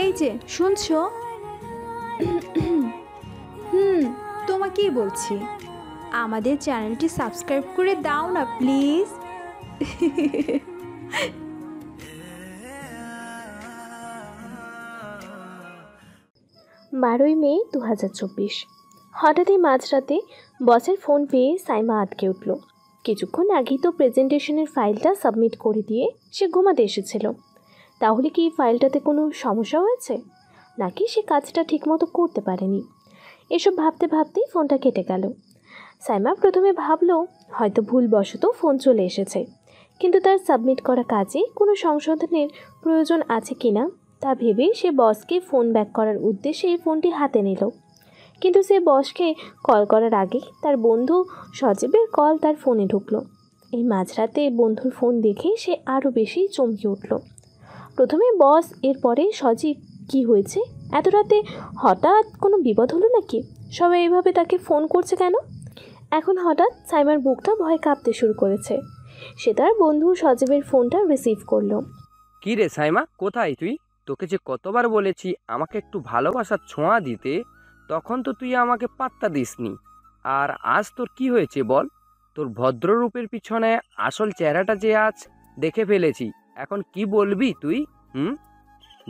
এই যে শুনছো? হুম, তোমাকেই বলছি, আমাদের চ্যানেলটি সাবস্ক্রাইব করে দাও না প্লিজ। 12ই মে 2024। হঠাৎই মাঝরাতে বসের ফোন পেয়ে সাইমা আটকে উঠল। কিছুক্ষণ আগেই তো প্রেজেন্টেশনের ফাইলটা সাবমিট করে দিয়ে সে ঘুমাতে এসেছিল। তাহলে কি ফাইলটাতে কোনো সমস্যা হয়েছে, নাকি সে কাজটা ঠিকমতো করতে পারেনি? এসব ভাবতে ভাবতেই ফোনটা কেটে গেল। সাইমা প্রথমে ভাবল হয়তো ভুলবশত ফোন চলে এসেছে, কিন্তু তার সাবমিট করা কাজে কোনো সংশোধনের প্রয়োজন আছে কিনা তা ভেবে সে বসকে ফোন ব্যাক করার উদ্দেশ্যে এই ফোনটি হাতে নিল। কিন্তু সে বসকে কল করার আগে তার বন্ধু সজীবের কল তার ফোনে ঢুকলো। এই মাঝরাতে বন্ধুর ফোন দেখে সে আরও বেশি চমকে উঠল। প্রথমে বস, এরপরে সজীব। কি হয়েছে? এত রাতে হঠাৎ কোনো বিপদ হলো নাকি? সবাই এভাবে তাকে ফোন করছে কেন? এখন হঠাৎ সাইমার বুকটা ভয়ে কাঁপতে শুরু করেছে। সে তার বন্ধু সজীবের ফোনটা রিসিভ করলো। কি রে সাইমা, কোথায় তুই? তোকে যে কতবার বলেছি আমাকে একটু ভালোবাসার ছোঁয়া দিতে, তখন তো তুই আমাকে পাত্তা দিসনি। আর আজ তোর কি হয়েছে বল? তোর ভদ্ররূপের পিছনে আসল চেহারাটা যে আজ দেখে ফেলেছি। এখন কি বলবি তুই? হুম?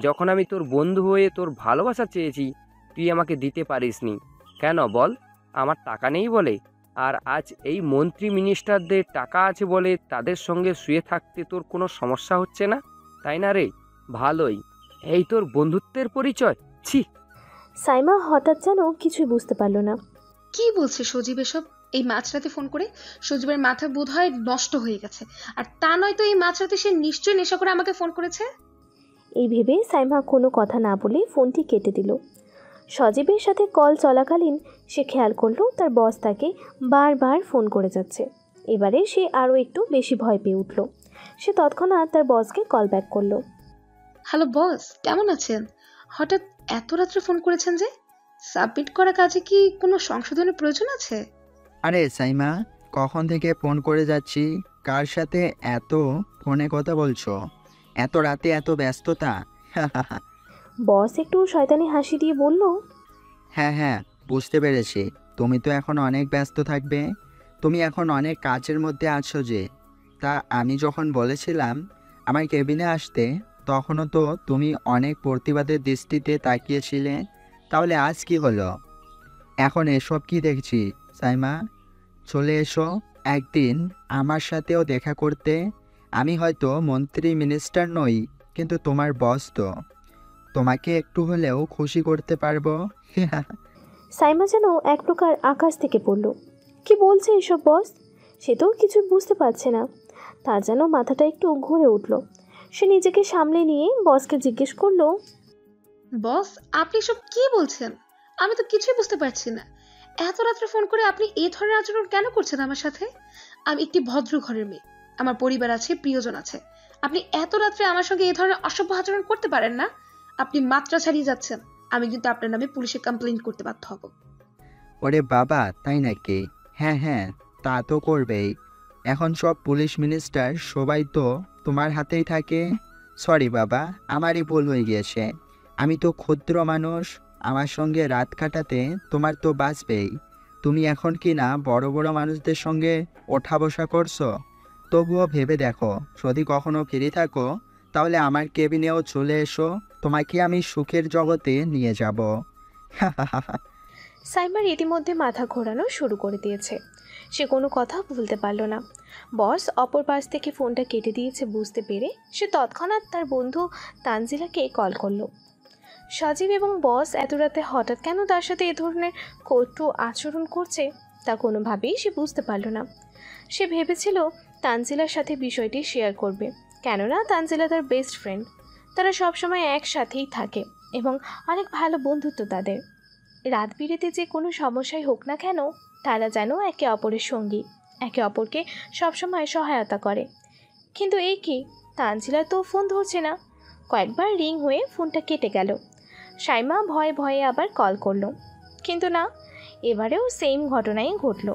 যখন আমি তোর বন্ধু হয়ে তোর ভালোবাসা চেয়েছি, তুই আমাকে দিতে পারিসনি কেন বল? আমার টাকা নেই বলে? আর আজ এই মন্ত্রী মিনিস্টারদের টাকা আছে বলে তাদের সঙ্গে শুয়ে থাকতে তোর কোনো সমস্যা হচ্ছে না, তাই না রে? ভালোই, এই তোর বন্ধুত্বের পরিচয়? ছি! সাইমা হঠাৎ যেন কিছুই বুঝতে পারল না। কি বলছে সজীব এসব? এই মাঝরাতে ফোন করে? সজীবের মাথা বোধহয় নষ্ট হয়ে গেছে। আর তা নয় তো এই মাঝরাতে সে নিশ্চয়ই নেশা করে আমাকে ফোন করেছে। এই ভেবে সাইমা কোনো কথা না বলে ফোনটি কেটে দিল। সজীবের সাথে কল চলাকালীন সে খেয়াল করলো তার বস তাকে বারবার ফোন করে যাচ্ছে। এবারে সে আরও একটু বেশি ভয় পেয়ে উঠল। সে তৎক্ষণাৎ তার বসকে কল ব্যাক করলো। হ্যালো বস, কেমন আছেন? হঠাৎ এত রাত্রে ফোন করেছেন যে? সাবমিট করা কাজে কি কোনো সংশোধনের প্রয়োজন আছে? আরে সাইমা, কখন থেকে ফোন করে যাচ্ছি, কার সাথে এত ফোনে কথা বলছো? এত রাতে এত ব্যস্ততা? বস একটু শয়তানি হাসি দিয়ে বলল, হ্যাঁ হ্যাঁ, বুঝতে পেরেছি। তুমি তো এখন অনেক ব্যস্ত থাকবে, তুমি এখন অনেক কাজের মধ্যে আছো যে। তা আমি যখন বলেছিলাম আমার কেবিনে আসতে, তখনও তো তুমি অনেক প্রতিবাদের দৃষ্টিতে তাকিয়েছিলে। তাহলে আজ কি হলো? এখন এসব কি দেখছি সাইমা? চলে এসো একদিন আমার সাথেও দেখা করতে। আমি হয়তো মন্ত্রী মিনিস্টার নই, কিন্তু তোমার বস তো। তোমাকে একটু হলেও খুশি করতে পারবো। সাইমা যেন এক প্রকার আকাশ থেকে পড়ল। কি বলছে এসব বস? সে তো কিছু বুঝতে পারছে না। তার যেন মাথাটা একটু ঘুরে উঠল। সে নিজেকে সামলে নিয়ে বসকে জিজ্ঞেস করলো, বস, আপনি এসব কি বলছেন? আমি তো কিছুই বুঝতে পারছি না। এত রাত্রে ফোন করে আপনি এই ধরনের আচরণ কেন করছেন আমার সাথে? আমি একটি ভদ্র ঘরের মেয়ে, আমার পরিবার আছে, প্রিয়জন আছে। আপনি এত রাত্রে আমার সঙ্গে এই ধরনের অসভ্য আচরণ করতে পারেন না। আপনি মাত্রা ছাড়িয়ে যাচ্ছেন। আমি কিন্তু আপনার নামে পুলিশে কমপ্লেইন করতে বাধ্য হব। ওরে বাবা, তাই নাকি? হ্যাঁ হ্যাঁ, তা তো করবেই। এখন সব পুলিশ মিনিস্টার সবাই তো তোমার হাতেই থাকে। সরি বাবা, আমারই ভুল হয়ে গিয়েছে। আমি তো ক্ষুদ্র মানুষ, আমার সঙ্গে রাত কাটাতে তোমার তো বাঁচবেই। তুমি এখন কি না বড় বড় মানুষদের সঙ্গে ওঠা বসা করছো? তবুও ভেবে দেখো, যদি কখনো ফিরে থাকো তাহলে আমার কেবিনেও চলে এসো, তোমাকে আমি সুখের জগতে নিয়ে যাব। সাইমার ইতিমধ্যে মাথা ঘোরানো শুরু করে দিয়েছে। সে কোনো কথা বলতে পারল না। বস অপর পাশ থেকে ফোনটা কেটে দিয়েছে বুঝতে পেরে সে তৎক্ষণাৎ তার বন্ধু তানজিলাকে কল করলো। সজীব এবং বস এত রাতে হঠাৎ কেন তার সাথে এ ধরনের কটু আচরণ করছে তা কোনোভাবেই সে বুঝতে পারল না। সে ভেবেছিল তানজিলার সাথে বিষয়টি শেয়ার করবে, কেননা তানজিলা তার বেস্ট ফ্রেন্ড। তারা সবসময় একসাথেই থাকে এবং অনেক ভালো বন্ধুত্ব তাদের। রাত বিরেতে যে কোনো সমস্যাই হোক না কেন, তারা যেন একে অপরের সঙ্গী, একে অপরকে সবসময় সহায়তা করে। কিন্তু এই কি, তানজিলা তো ফোন ধরছে না। কয়েকবার রিং হয়ে ফোনটা কেটে গেল। সাইমা ভয়ে ভয়ে আবার কল করলো, কিন্তু না, এবারেও সেম ঘটনাই ঘটল।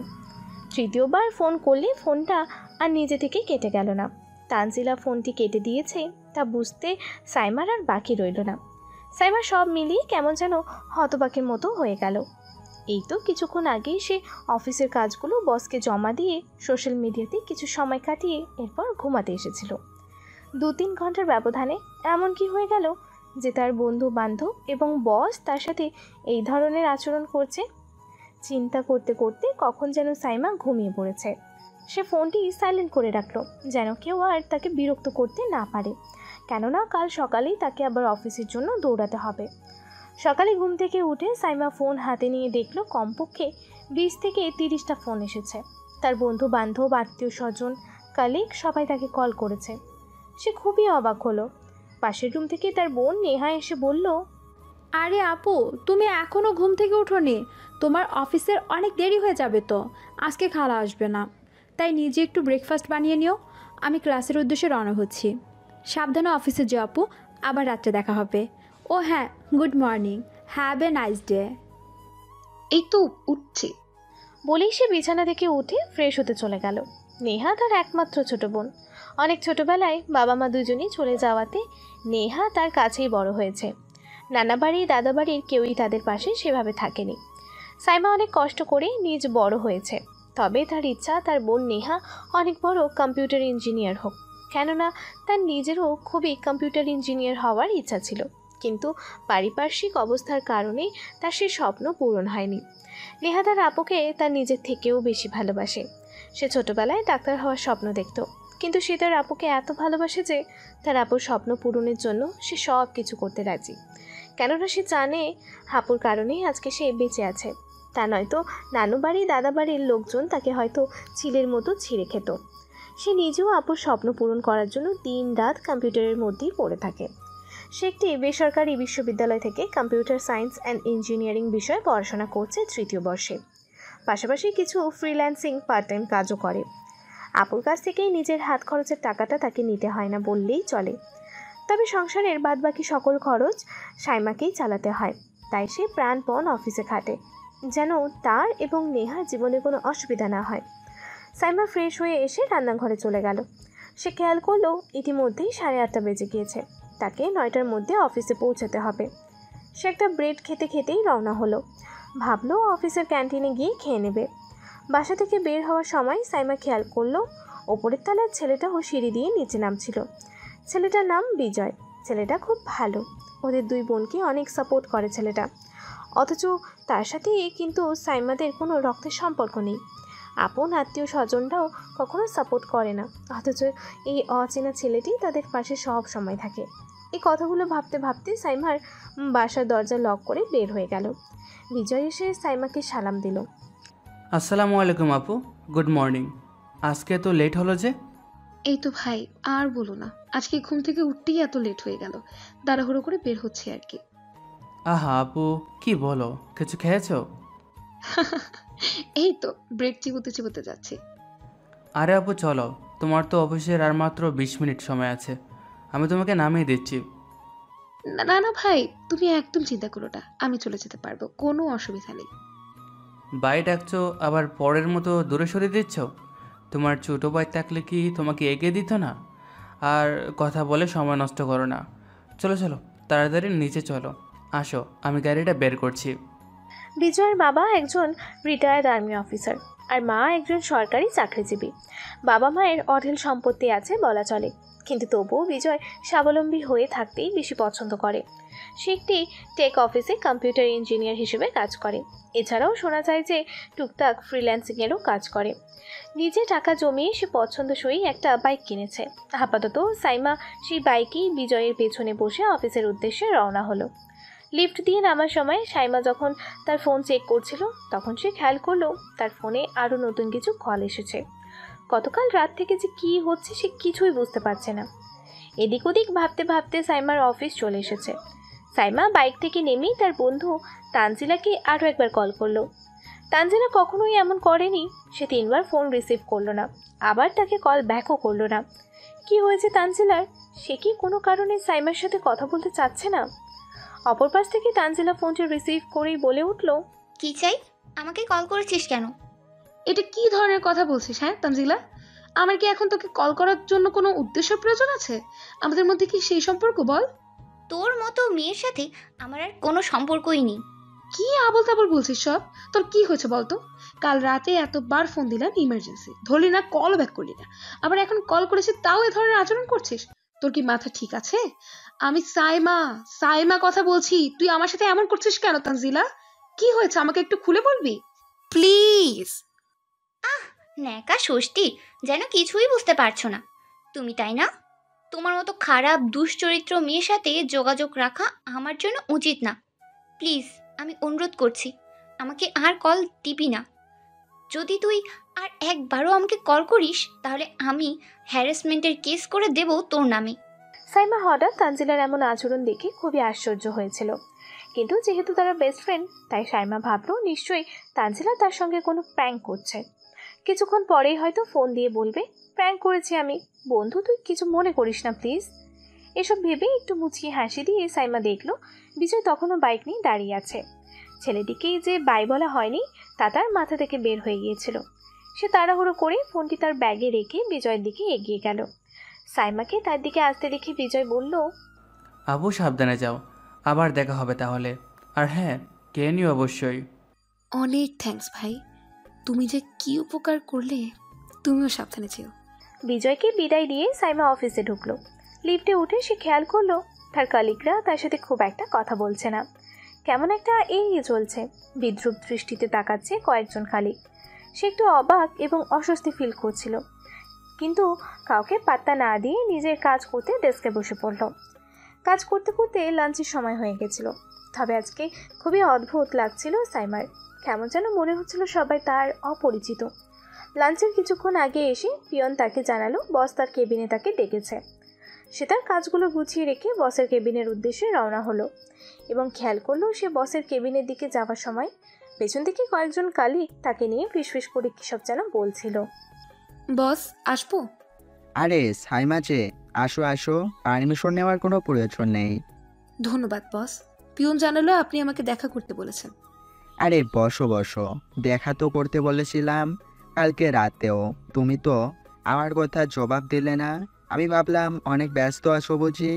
তৃতীয়বার ফোন করলে ফোনটা আর নিজে থেকে কেটে গেল না। তানজিলা ফোনটি কেটে দিয়েছে তা বুঝতে সাইমার আর বাকি রইল না। সাইমা সব মিলিয়ে কেমন যেন হতবাকের মতো হয়ে গেল। এই তো কিছুক্ষণ আগেই সে অফিসের কাজগুলো বসকে জমা দিয়ে সোশ্যাল মিডিয়াতে কিছু সময় কাটিয়ে এরপর ঘুমাতে এসেছিল। 2-3 ঘন্টার ব্যবধানে এমন কি হয়ে গেল যে তার বন্ধু বান্ধব এবং বস তার সাথে এই ধরনের আচরণ করছে। চিন্তা করতে করতে কখন যেন সাইমা ঘুমিয়ে পড়েছে। সে ফোনটি সাইলেন্ট করে রাখলো যেন কেউ আর তাকে বিরক্ত করতে না পারে, কেননা কাল সকালেই তাকে আবার অফিসের জন্য দৌড়াতে হবে। সকালে ঘুম থেকে উঠে সাইমা ফোন হাতে নিয়ে দেখলো কমপক্ষে 20 থেকে 30টা ফোন এসেছে। তার বন্ধু বান্ধব, আত্মীয় স্বজন, কালিগ সবাই তাকে কল করেছে। সে খুবই অবাক হলো। পাশের রুম থেকে তার বোন নেহা এসে বলল, আরে আপু, তুমি এখনও ঘুম থেকে ওঠোনি? তোমার অফিসের অনেক দেরি হয়ে যাবে তো, আজকে খালা আসবে না, তাই নিজে একটু ব্রেকফাস্ট বানিয়ে নিও। আমি ক্লাসের উদ্দেশ্যে রওনা হচ্ছি। সাবধানে অফিসে যাও আপু, আবার রাত্রে দেখা হবে। ও হ্যাঁ, good morning, have a nice day. এই তো উঠছি। বলেই সে বিছানা থেকে উঠে ফ্রেশ হতে চলে গেল। নেহা তার একমাত্র ছোট বোন। অনেক ছোটবেলায় বাবা মা দুজনেই চলে যাওয়াতে নেহা তার কাছেই বড় হয়েছে। নানা বাড়ি দাদা বাড়ির কেউই তাদের পাশে সেভাবে থাকেনি। সাইমা অনেক কষ্ট করে নিজ বড় হয়েছে, তবে তার ইচ্ছা তার বোন নেহা অনেক বড় কম্পিউটার ইঞ্জিনিয়ার হোক, কেননা তার নিজেরও খুবই কম্পিউটার ইঞ্জিনিয়ার হওয়ার ইচ্ছা ছিল। কিন্তু পারিপার্শ্বিক অবস্থার কারণে তার সে স্বপ্ন পূরণ হয়নি। নেহা তার আপুকে তার নিজের থেকেও বেশি ভালোবাসে। সে ছোটবেলায় ডাক্তার হওয়ার স্বপ্ন দেখত, কিন্তু সে তার আপুকে এত ভালোবাসে যে তার আপুর স্বপ্ন পূরণের জন্য সে সব কিছু করতে রাজি, কেননা সে জানে আপুর কারণেই আজকে সে বেঁচে আছে। তা নয়তো নানু বাড়ি দাদা বাড়ির লোকজন তাকে হয়তো চিলের মতো ছিঁড়ে খেত। সে নিজেও আপুর স্বপ্ন পূরণ করার জন্য দিন রাত কম্পিউটারের মধ্যেই পড়ে থাকে। সে একটি বেসরকারি বিশ্ববিদ্যালয় থেকে কম্পিউটার সায়েন্স অ্যান্ড ইঞ্জিনিয়ারিং বিষয়ে পড়াশোনা করছে 3য় বর্ষে। পাশাপাশি কিছু ফ্রিল্যান্সিং পার্ট টাইম কাজও করে। আপুর কাছ থেকেই নিজের হাত খরচের টাকাটা তাকে নিতে হয় না বললেই চলে। তবে সংসারের বাদবাকি সকল খরচ সাইমাকেই চালাতে হয়, তাই সে প্রাণপণ অফিসে খাটে যেন তার এবং নেহার জীবনে কোনো অসুবিধা না হয়। সাইমা ফ্রেশ হয়ে এসে রান্নাঘরে চলে গেল। সে খেয়াল করলো ইতিমধ্যেই 8:30 বেজে গিয়েছে। তাকে 9টার মধ্যে অফিসে পৌঁছাতে হবে। সে একটা ব্রেড খেতে খেতেই রওনা হলো। ভাবলো অফিসের ক্যান্টিনে গিয়ে খেয়ে নেবে। বাসা থেকে বের হওয়ার সময় সাইমা খেয়াল করলো ওপরের তলার ছেলেটাও সিঁড়ি দিয়ে নিচে নামছিল। ছেলেটার নাম বিজয়। ছেলেটা খুব ভালো, ওদের 2 বোনকে অনেক সাপোর্ট করে ছেলেটা। অথচ তার সাথে কিন্তু সাইমাদের কোনো রক্তের সম্পর্ক নেই। আপন আত্মীয় স্বজনরাও কখনো সাপোর্ট করে না, অথচ এই অচেনা ছেলেটি তাদের পাশে সব সময় থাকে। এই কথাগুলো ভাবতে ভাবতে সাইমার বাসার দরজা লক করে বের হয়ে গেল। বিজয় এসে সাইমাকে সালাম দিল। আসসালামু আলাইকুম আপু, গুড মর্নিং। আজকে তো লেট হলো যে? এই তো ভাই, আর বলো না, আজকে ঘুম থেকে উঠতেই এত লেট হয়ে গেল। তাড়াহুড়ো করে বের হচ্ছে আর কি। আহা আপু, কি বলো, কিছু খেয়েছো? এই তো ব্রেড চিবোতে চিবোতে যাচ্ছি। আরে আপু চলো, তোমার তো অফিসের আর মাত্র 20 মিনিট সময় আছে, আমি তোমাকে নামিয়ে দিচ্ছি। না না না ভাই, তুমি একদম চিন্তা করো না, আমি চলে যেতে পারবো, কোনো অসুবিধা নেই। বাই ডাকছো আবার পরের মতো দূরে সরিয়ে দিচ্ছ? তোমার ছোটো ভাই থাকলে কি তোমাকে এগিয়ে দিত না? আর কথা বলে সময় নষ্ট করো না। চলো চলো, তাড়াতাড়ি নিচে চলো, আসো, আমি গাড়িটা বের করছি। বিজয়ের বাবা একজন রিটায়ার্ড আর্মি অফিসার আর মা একজন সরকারি চাকরিজীবী। বাবা মায়ের অঢেল সম্পত্তি আছে বলা চলে, কিন্তু তবুও বিজয় স্বাবলম্বী হয়ে থাকতেই বেশি পছন্দ করে। সে একটি টেক অফিসে কম্পিউটার ইঞ্জিনিয়ার হিসেবে কাজ করে। এছাড়াও শোনা যায় যে টুকটাক ফ্রিল্যান্সিংয়েরও কাজ করে। নিজে টাকা জমিয়ে সে পছন্দসই একটা বাইক কিনেছে। আপাতত সাইমা সেই বাইকেই বিজয়ের পেছনে বসে অফিসের উদ্দেশ্যে রওনা হলো। লিফট দিয়ে নামার সময় সাইমা যখন তার ফোন চেক করছিল তখন সে খেয়াল করলো তার ফোনে আরও নতুন কিছু কল এসেছে। গতকাল রাত থেকে যে কী হচ্ছে সে কিছুই বুঝতে পারছে না। এদিক ওদিক ভাবতে ভাবতে সাইমার অফিস চলে এসেছে। সাইমা বাইক থেকে নেমেই তার বন্ধু তানজিলাকে আরও একবার কল করলো। তানজিলা কখনোই এমন করেনি, সে 3বার ফোন রিসিভ করলো না, আবার তাকে কল ব্যাকও করলো না। কি হয়েছে তানজিলার? সে কি কোনো কারণে সাইমার সাথে কথা বলতে চাচ্ছে না? অপর পাশ থেকে তানজিলা ফোনটি রিসিভ করেই বলে উঠল, কি চাই? আমাকে কল করেছিস কেন? এটা কি ধরনের কথা বলছিস হ্যাঁ তানজিলা? আমার কি এখন তোকে কল করার জন্য কোনো উদ্দেশ্য প্রয়োজন আছে? আমাদের মধ্যে কি সেই সম্পর্ক বল? তোর মতো মেয়ের সাথে আমার আর কোনো সম্পর্কই নেই। কি আবল তাবল বলছিস সব? তোর কি হয়েছে বলতো? কাল রাতে এতবার ফোন দিলাম, ইমার্জেন্সি, ধরলি না, কল ব্যাক করলি না, আবার এখন কল করেছি তাও এ ধরনের আচরণ করছিস। তোর কি মাথা ঠিক আছে? আমি সাইমা, সাইমা কথা বলছি। তুই আমার সাথে এমন করছিস কেন তানজিলা? কি হয়েছে আমাকে একটু খুলে বলবি প্লিজ? ন্যাকা ষষ্ঠী, যেন কিছুই বুঝতে পারছো না তুমি, তাই না? তোমার মতো খারাপ দুশ্চরিত্র মেয়ের সাথে যোগাযোগ রাখা আমার জন্য উচিত না। প্লিজ, আমি অনুরোধ করছি, আমাকে আর কল দিবি না। যদি তুই আর একবারও আমাকে কল করিস তাহলে আমি হ্যারাসমেন্টের কেস করে দেব তোর নামে। সাইমা হঠাৎ তানজিলার এমন আচরণ দেখে খুবই আশ্চর্য হয়েছিল, কিন্তু যেহেতু তারা বেস্ট ফ্রেন্ড তাই সাইমা ভাবলো নিশ্চয়ই তানজিলা তার সঙ্গে কোনো প্র্যাঙ্ক করছে। কিছুক্ষণ পরেই হয়তো ফোন দিয়ে বলবে, প্র্যাঙ্ক করেছি আমি, বন্ধু তুই কিছু মনে করিস না প্লিজ। এসব ভেবে একটু মুচকি হাসি দিয়ে সাইমা দেখলো বিজয় তখনও বাইক নিয়ে দাঁড়িয়ে আছে। ছেলেটিকেই যে বাই বলা হয়নি তা তার মাথা থেকে বের হয়ে গিয়েছিল। সে তাড়াহুড়ো করে ফোনটি তার ব্যাগে রেখে বিজয়ের দিকে এগিয়ে গেল। সাইমাকে তার দিকে আসতে দেখে বিজয় বলল, আপু সাবধানে যাও, আবার দেখা হবে তাহলে। আর হ্যাঁ, কে নিও অবশ্যই। অনেক থ্যাঙ্কস ভাই, তুমি যে কি উপকার করলে। তুমিও সাবধানে যেও। বিজয়কে বিদায় দিয়ে সাইমা অফিসে ঢুকলো। লিফটে উঠে সে খেয়াল করলো তার কলিগরা তার সাথে খুব একটা কথা বলছে না, কেমন একটা এড়িয়ে চলছে। বিদ্রূপ দৃষ্টিতে তাকাচ্ছে কয়েকজন খালিক। সে একটু অবাক এবং অস্বস্তি ফিল করছিল, কিন্তু কাউকে পাত্তা না দিয়ে নিজের কাজ করতে ডেস্কে বসে পড়ল। কাজ করতে করতে লাঞ্চের সময় হয়ে গেছিল। তবে আজকে খুবই অদ্ভুত লাগছিল সাইমার, কেমন যেন মনে হচ্ছিল সবাই তার অপরিচিত। লাঞ্চের কিছুক্ষণ আগে এসে পিয়ন তাকে জানালো বস তার কেবিনে তাকে ডেকেছে। সে তার কাজগুলো গুছিয়ে রেখে বসের কেবিনের উদ্দেশ্যে রওনা হলো এবং খেয়াল করলো সে বসের কেবিনের দিকে যাওয়ার সময় পেছন থেকে কয়েকজন কালিক তাকে নিয়ে ফিসফিস করে কী সব যেন বলছিল। বস, আসবো? আরে সাইমা যে, আসো আসো, পারমিশন নেওয়ার কোনো প্রয়োজন নেই। ধন্যবাদ বস, পিয়ন জানালো আপনি আমাকে দেখা করতে বলেছেন। আরে বসো বসো, দেখা তো করতে বলেছিলাম কালকে রাতেও, তুমি তো আমার কথা জবাব দিলে না। আমি ভাবলাম অনেক ব্যস্ত আছো বুঝি,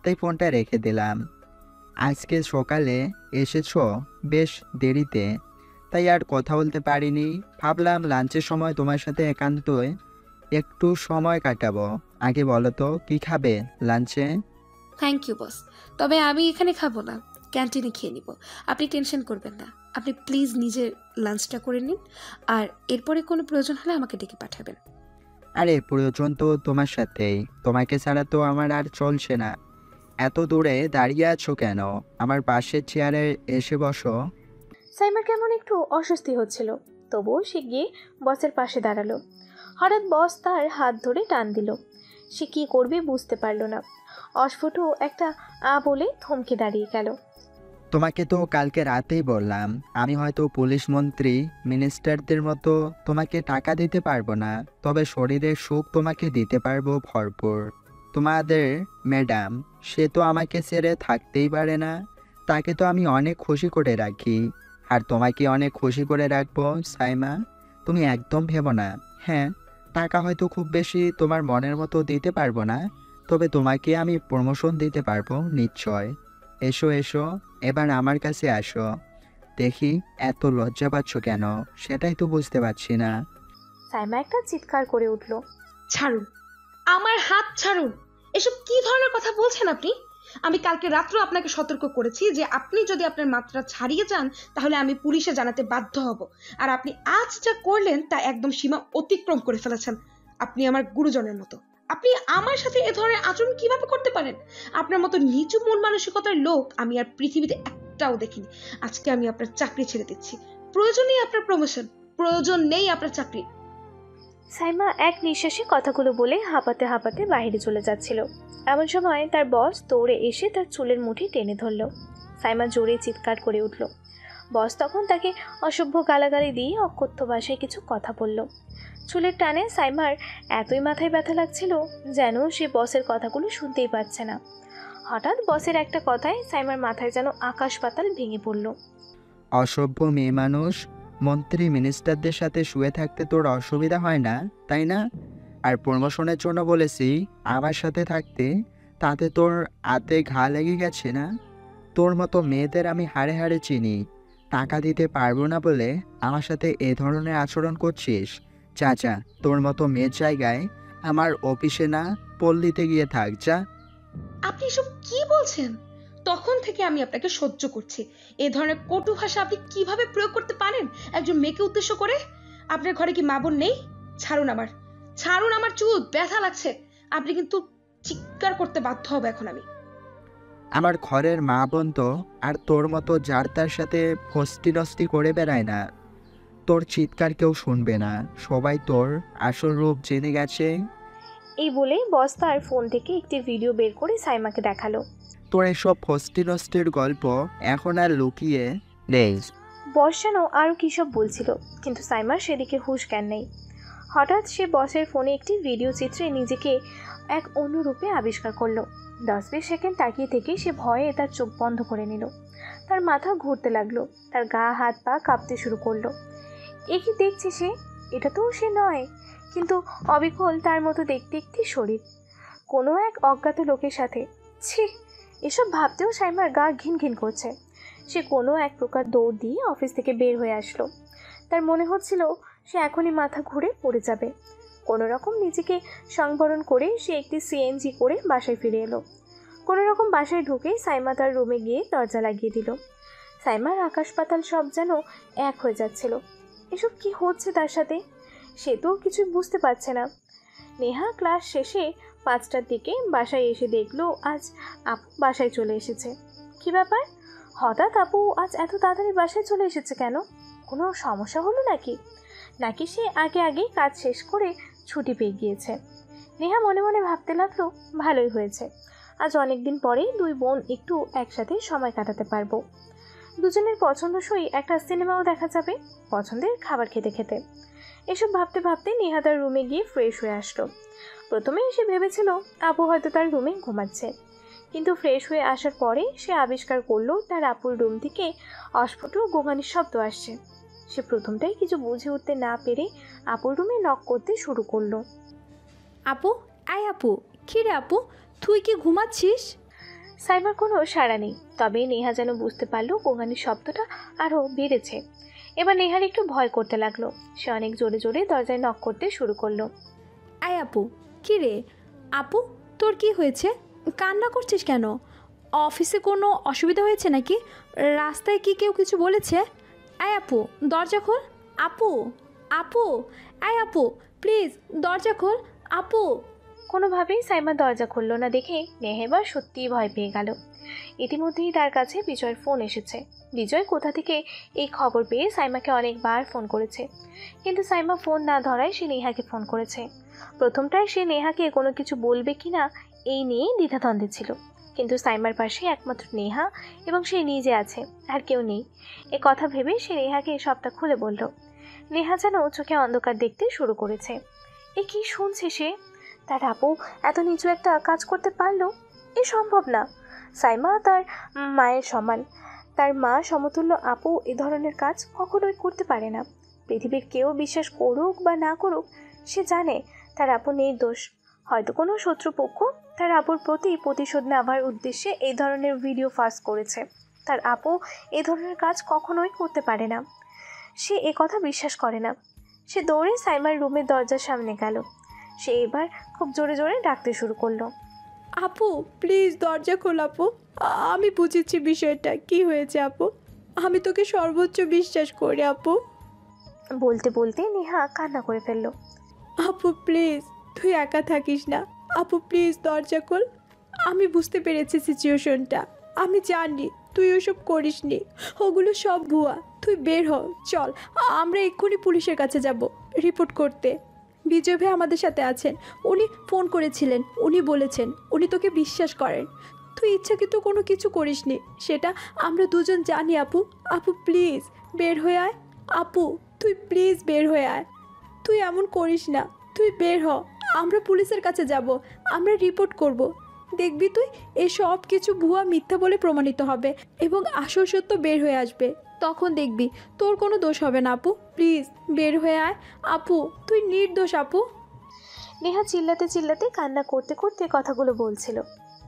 তাই ফোনটা রেখে দিলাম। আজকে সকালে এসেছো বেশ দেরিতে, তাই আর কথা বলতে পারিনি। ভাবলাম লাঞ্চের সময় তোমার সাথে একান্তই একটু সময় কাটাবো। আগে বলো তো কী খাবে লাঞ্চে? থ্যাংক ইউ বস, তবে আমি এখানে খাবো না, ক্যান্টিনে খেয়ে নিব। আপনি টেনশন করবেন না, আপনি প্লিজ নিজের লাঞ্চটা করে নিন, আর এরপরে কোনো প্রয়োজন হলে আমাকে ডেকে পাঠাবেন। আরে প্রয়োজন তো তোমার সাথেই, তোমাকে ছাড়া তো আমার আর চলছে না। এত দূরে দাঁড়িয়ে আছো কেন? আমার পাশের চেয়ারে এসে বসো। সাইমার কেমন একটু অস্বস্তি হচ্ছিল, তবুও সে গিয়ে বসের পাশে দাঁড়ালো। হঠাৎ বস তার হাত ধরে টান দিল। সে কী করবে বুঝতে পারল না। অস্ফুট একটা বলে থমকে দাঁড়িয়ে গেল। তোমাকে তো কালকে রাতেই বললাম আমি হয়তো পুলিশ মন্ত্রী মিনিস্টারদের মতো তোমাকে টাকা দিতে পারবো না, তবে শরীরের সুখ তোমাকে দিতে পারবো ভরপুর। তোমাদের ম্যাডাম, সে তো আমাকে ছেড়ে থাকতেই পারে না, তাকে তো আমি অনেক খুশি করে রাখি। আর তোমাকে অনেক খুশি করে রাখবো সাইমা, তুমি একদম ভেবো না। হ্যাঁ, টাকা হয়তো খুব বেশি তোমার মনের মতো দিতে পারবো না, তবে তোমাকে আমি প্রমোশন দিতে পারবো নিশ্চয়। এসো এসো, এবার আমার কাছে আসো। দেখি এত লজ্জা পাচ্ছ কেন, সেটাই তো বুঝতে পারছি না। সাইমা একটা চিৎকার করে উঠল। ছাড়ুন, আমার হাত ছাড়ুন। এসব কি ধরনের কথা বলছেন আপনি? আমি কালকে রাত্রে আপনাকে সতর্ক করেছি যে আপনি যদি আপনার মাত্রা ছাড়িয়ে যান তাহলে আমি পুলিশে জানাতে বাধ্য হব। আর আপনি আজ যা করলেন তা একদম সীমা অতিক্রম করে ফেলেছেন। আপনি আমার গুরুজনের মতো, আপনি আমার সাথে এ ধরনের আচরণ কিভাবে করতে পারেন? আপনার মতো নিচু মন মানসিকতার লোক আমি আর পৃথিবীতে একটাও দেখিনি। আজকে আমি আপনার চাকরি ছেড়ে দিচ্ছি। প্রয়োজন নেই আপনার প্রমোশন, প্রয়োজন নেই আপনার চাকরি। সাইমা এক নিঃশ্বাসে কথাগুলো বলে হাঁপাতে হাঁপাতে বাইরে চলে যাচ্ছিল। এমন সময় তার বস দৌড়ে এসে তার চুলের মুঠি টেনে ধরল। সাইমা জোরে চিৎকার করে উঠল। বস তখন তাকে অসভ্য গালাগালি দিয়ে অকথ্য ভাষায় কিছু কথা বলল। চুলের টানে সাইমার এতই মাথায় ব্যথা লাগছিল যেন সে বসের কথাগুলো শুনতেই পাচ্ছে না। হঠাৎ বসের একটা কথায় সাইমার মাথায় যেন আকাশ পাতাল ভেঙে পড়ল। অসভ্য মেয়ে মানুষ, মন্ত্রী মিনিস্টারদের সাথে শুয়ে থাকতে তোর অসুবিধা হয় না তাই না? আর প্রমোশনের জন্য বলেছি আমার সাথে থাকতে, তাতে তোর হাতে ঘা লেগে গেছে না? তোর মতো মেয়েদের আমি হাড়ে হাড়ে চিনি। টাকা দিতে পারবো না বলে আমার সাথে এ ধরনের আচরণ করছিস? চাচা, তোর মতো মেয়ের জায়গায় আমার অফিসে না পল্লীতে গিয়ে থাক যা। আপনি এসব কি বলছেন? তখন থেকে আমি আপনাকে সহ্য করছি। এই ধরনের কটু ভাষা আপনি কিভাবে প্রয়োগ করতে পারেন একজন মেয়েকে উদ্দেশ্য করে? আপনার ঘরে কি মা বোন নেই? ছাড়ুন আমার চুল ব্যথা লাগছে। আপনি কিন্তু চিৎকার করতে বাধ্য হবে এখন আমি। আমার ঘরের মা বোন তো আর তোর মতো যার তার সাথে ফস্তি নস্তি করে বেড়ায় না। তোর চিৎকার কেউ শুনবে না, সবাই তোর আসল রূপ জেনে গেছে। এই বলে বস তার ফোন থেকে একটি ভিডিও বের করে সাইমাকে দেখালো। তোর এসব ফস্তি নষ্টের গল্প এখন আর লুকিয়ে নেই। বস যেন আরও কী সব বলছিল, কিন্তু সাইমার সেদিকে হুঁশ জ্ঞান নেই। হঠাৎ সে বসের ফোনে একটি ভিডিও চিত্রে নিজেকে এক অন্য রূপে আবিষ্কার করলো। 10-20 সেকেন্ড তাকিয়ে থেকে সে ভয়ে তার চোখ বন্ধ করে নিল। তার মাথা ঘুরতে লাগলো, তার গা হাত পা কাঁপতে শুরু করলো। এ কি দেখছে সে? এটা তো সে নয়, কিন্তু অবিকল তার মতো দেখতে একটি শরীর, কোনো এক অজ্ঞাত লোকের সাথে। ছি, এসব ভাবতেও সাইমার গা ঘিন ঘিন করছে। সে কোনো এক প্রকার দৌড় দিয়ে অফিস থেকে বের হয়ে আসলো। তার মনে হচ্ছিল সে এখনই মাথা ঘুরে পড়ে যাবে। কোনো রকম নিজেকে সংবরণ করে সে একটি সিএনজি করে বাসায় ফিরে এলো। কোনো রকম বাসায় ঢুকে সাইমা তার রুমে গিয়ে দরজা লাগিয়ে দিল। সাইমার আকাশ পাতাল সব যেন এক হয়ে যাচ্ছিল। এসব কি হচ্ছে তার সাথে? সে তো কিছুই বুঝতে পারছে না। নেহা ক্লাস শেষে 5টার দিকে বাসায় এসে দেখলো আজ আপু বাসায় চলে এসেছে। কি ব্যাপার, হঠাৎ আপু আজ এত তাড়াতাড়ি বাসায় চলে এসেছে কেন? কোনো সমস্যা হলো নাকি সে আগে কাজ শেষ করে ছুটি পেয়ে গিয়েছে? নেহা মনে মনে ভাবতে লাগলো, ভালোই হয়েছে, আজ অনেক দিন পরেই দুই বোন একটু একসাথে সময় কাটাতে পারবো। দুজনের পছন্দসই একটা সিনেমাও দেখা যাবে, পছন্দের খাবার খেতে খেতে। এসব ভাবতে ভাবতে নেহা তার রুমে গিয়ে ফ্রেশ হয়ে আসলো। প্রথমে সে ভেবেছিল আপু হয়তো তার রুমে ঘুমাচ্ছে, কিন্তু ফ্রেশ হয়ে আসার পরে সে আবিষ্কার করলো তার আপুর রুম থেকে অস্ফুট গোঙানির শব্দ আসছে। সে প্রথমটাই কিছু বুঝে উঠতে না পেরে আপুর রুমে নক করতে শুরু করলো। আপু, আয় আপু। কী রে আপু, তুই কি ঘুমাচ্ছিস? সাইমার কোনো সাড়া নেই, তবে নেহা যেন বুঝতে পারলো গোঙানির শব্দটা আরও বেড়েছে। এবার নেহার একটু ভয় করতে লাগলো। সে অনেক জোরে জোরে দরজায় নক করতে শুরু করলো। আয় আপু। কী রে আপু, তোর কি হয়েছে? কান্না করছিস কেন? অফিসে কোনো অসুবিধা হয়েছে নাকি? রাস্তায় কি কেউ কিছু বলেছে? আয় আপু, দরজা খোল। আপু, আপু, আয় আপু, প্লিজ দরজা খোল। আপু। কোনোভাবেই সাইমা দরজা খুলল না দেখে নেহা এবার সত্যিই ভয় পেয়ে গেল। ইতিমধ্যেই তার কাছে বিজয়ের ফোন এসেছে। বিজয় কোথা থেকে এই খবর পেয়ে সাইমাকে অনেকবার ফোন করেছে, কিন্তু সাইমা ফোন না ধরায় সে নেহাকে ফোন করেছে। প্রথমটায় সে নেহাকে কোনো কিছু বলবে কিনা এই নিয়ে দ্বিধাদ্বন্দ্বে ছিল, কিন্তু সাইমার পাশে একমাত্র নেহা এবং সে নিজে আছে, আর কেউ নেই। এ কথা ভেবে সে নেহাকে সবটা খুলে বলল। নেহা যেন চোখে অন্ধকার দেখতে শুরু করেছে। এ কি শুনছে সে? তার আপু এত নিচু একটা কাজ করতে পারলো? এ সম্ভব না। সাইমা তার মায়ের সমান, তার মা সমতুল্য আপু এ ধরনের কাজ কখনোই করতে পারে না। পৃথিবীর কেউ বিশ্বাস করুক বা না করুক, সে জানে তার আপু নির্দোষ। হয়তো কোনো শত্রুপক্ষ তার আপুর প্রতি প্রতিশোধ নেওয়ার উদ্দেশ্যে এই ধরনের ভিডিও ফাঁস করেছে। তার আপু এই ধরনের কাজ কখনোই করতে পারে না। সে এ কথা বিশ্বাস করে না। সে দৌড়ে সাইমার রুমের দরজার সামনে গেল। সে এবার খুব জোরে জোরে ডাকতে শুরু করলো। আপু প্লিজ দরজা খোল আপু। আমি বুঝেছি বিষয়টা কি হয়েছে আপু। আমি তোকে সর্বোচ্চ বিশ্বাস করি আপু। বলতে বলতে নেহা কান্না করে ফেলল। আপু প্লিজ, তুই একা থাকিস না আপু, প্লিজ দরজা খোল। আমি বুঝতে পেরেছি সিচুয়েশনটা। আমি জানি তুই ওসব করিসনি, ওগুলো সব ভুয়া। তুই বের হ, চল আমরা এক্ষুনি পুলিশের কাছে যাব রিপোর্ট করতে। বিজয় ভাই আমাদের সাথে আছেন, উনি ফোন করেছিলেন, উনি বলেছেন উনি তোকে বিশ্বাস করেন। তুই ইচ্ছাকৃত কোনো কিছু করিসনি, সেটা আমরা দুজন জানি আপু। আপু প্লিজ বের হয়ে আয়। আপু তুই প্লিজ বের হয়ে আয়। তুই এমন করিস না, তুই বের হ। আমরা পুলিশের কাছে যাব, আমরা রিপোর্ট করব। দেখবি তুই এসব কিছু ভুয়া মিথ্যা বলে প্রমাণিত হবে এবং আসল সত্য বের হয়ে আসবে। তখন দেখবি তোর কোনো দোষ হবে না আপু। প্লিজ বের হয়ে আয় আপু, তুই নির্দোষ আপু। নেহা চিল্লাতে চিল্লাতে কান্না করতে করতে কথাগুলো বলছিল।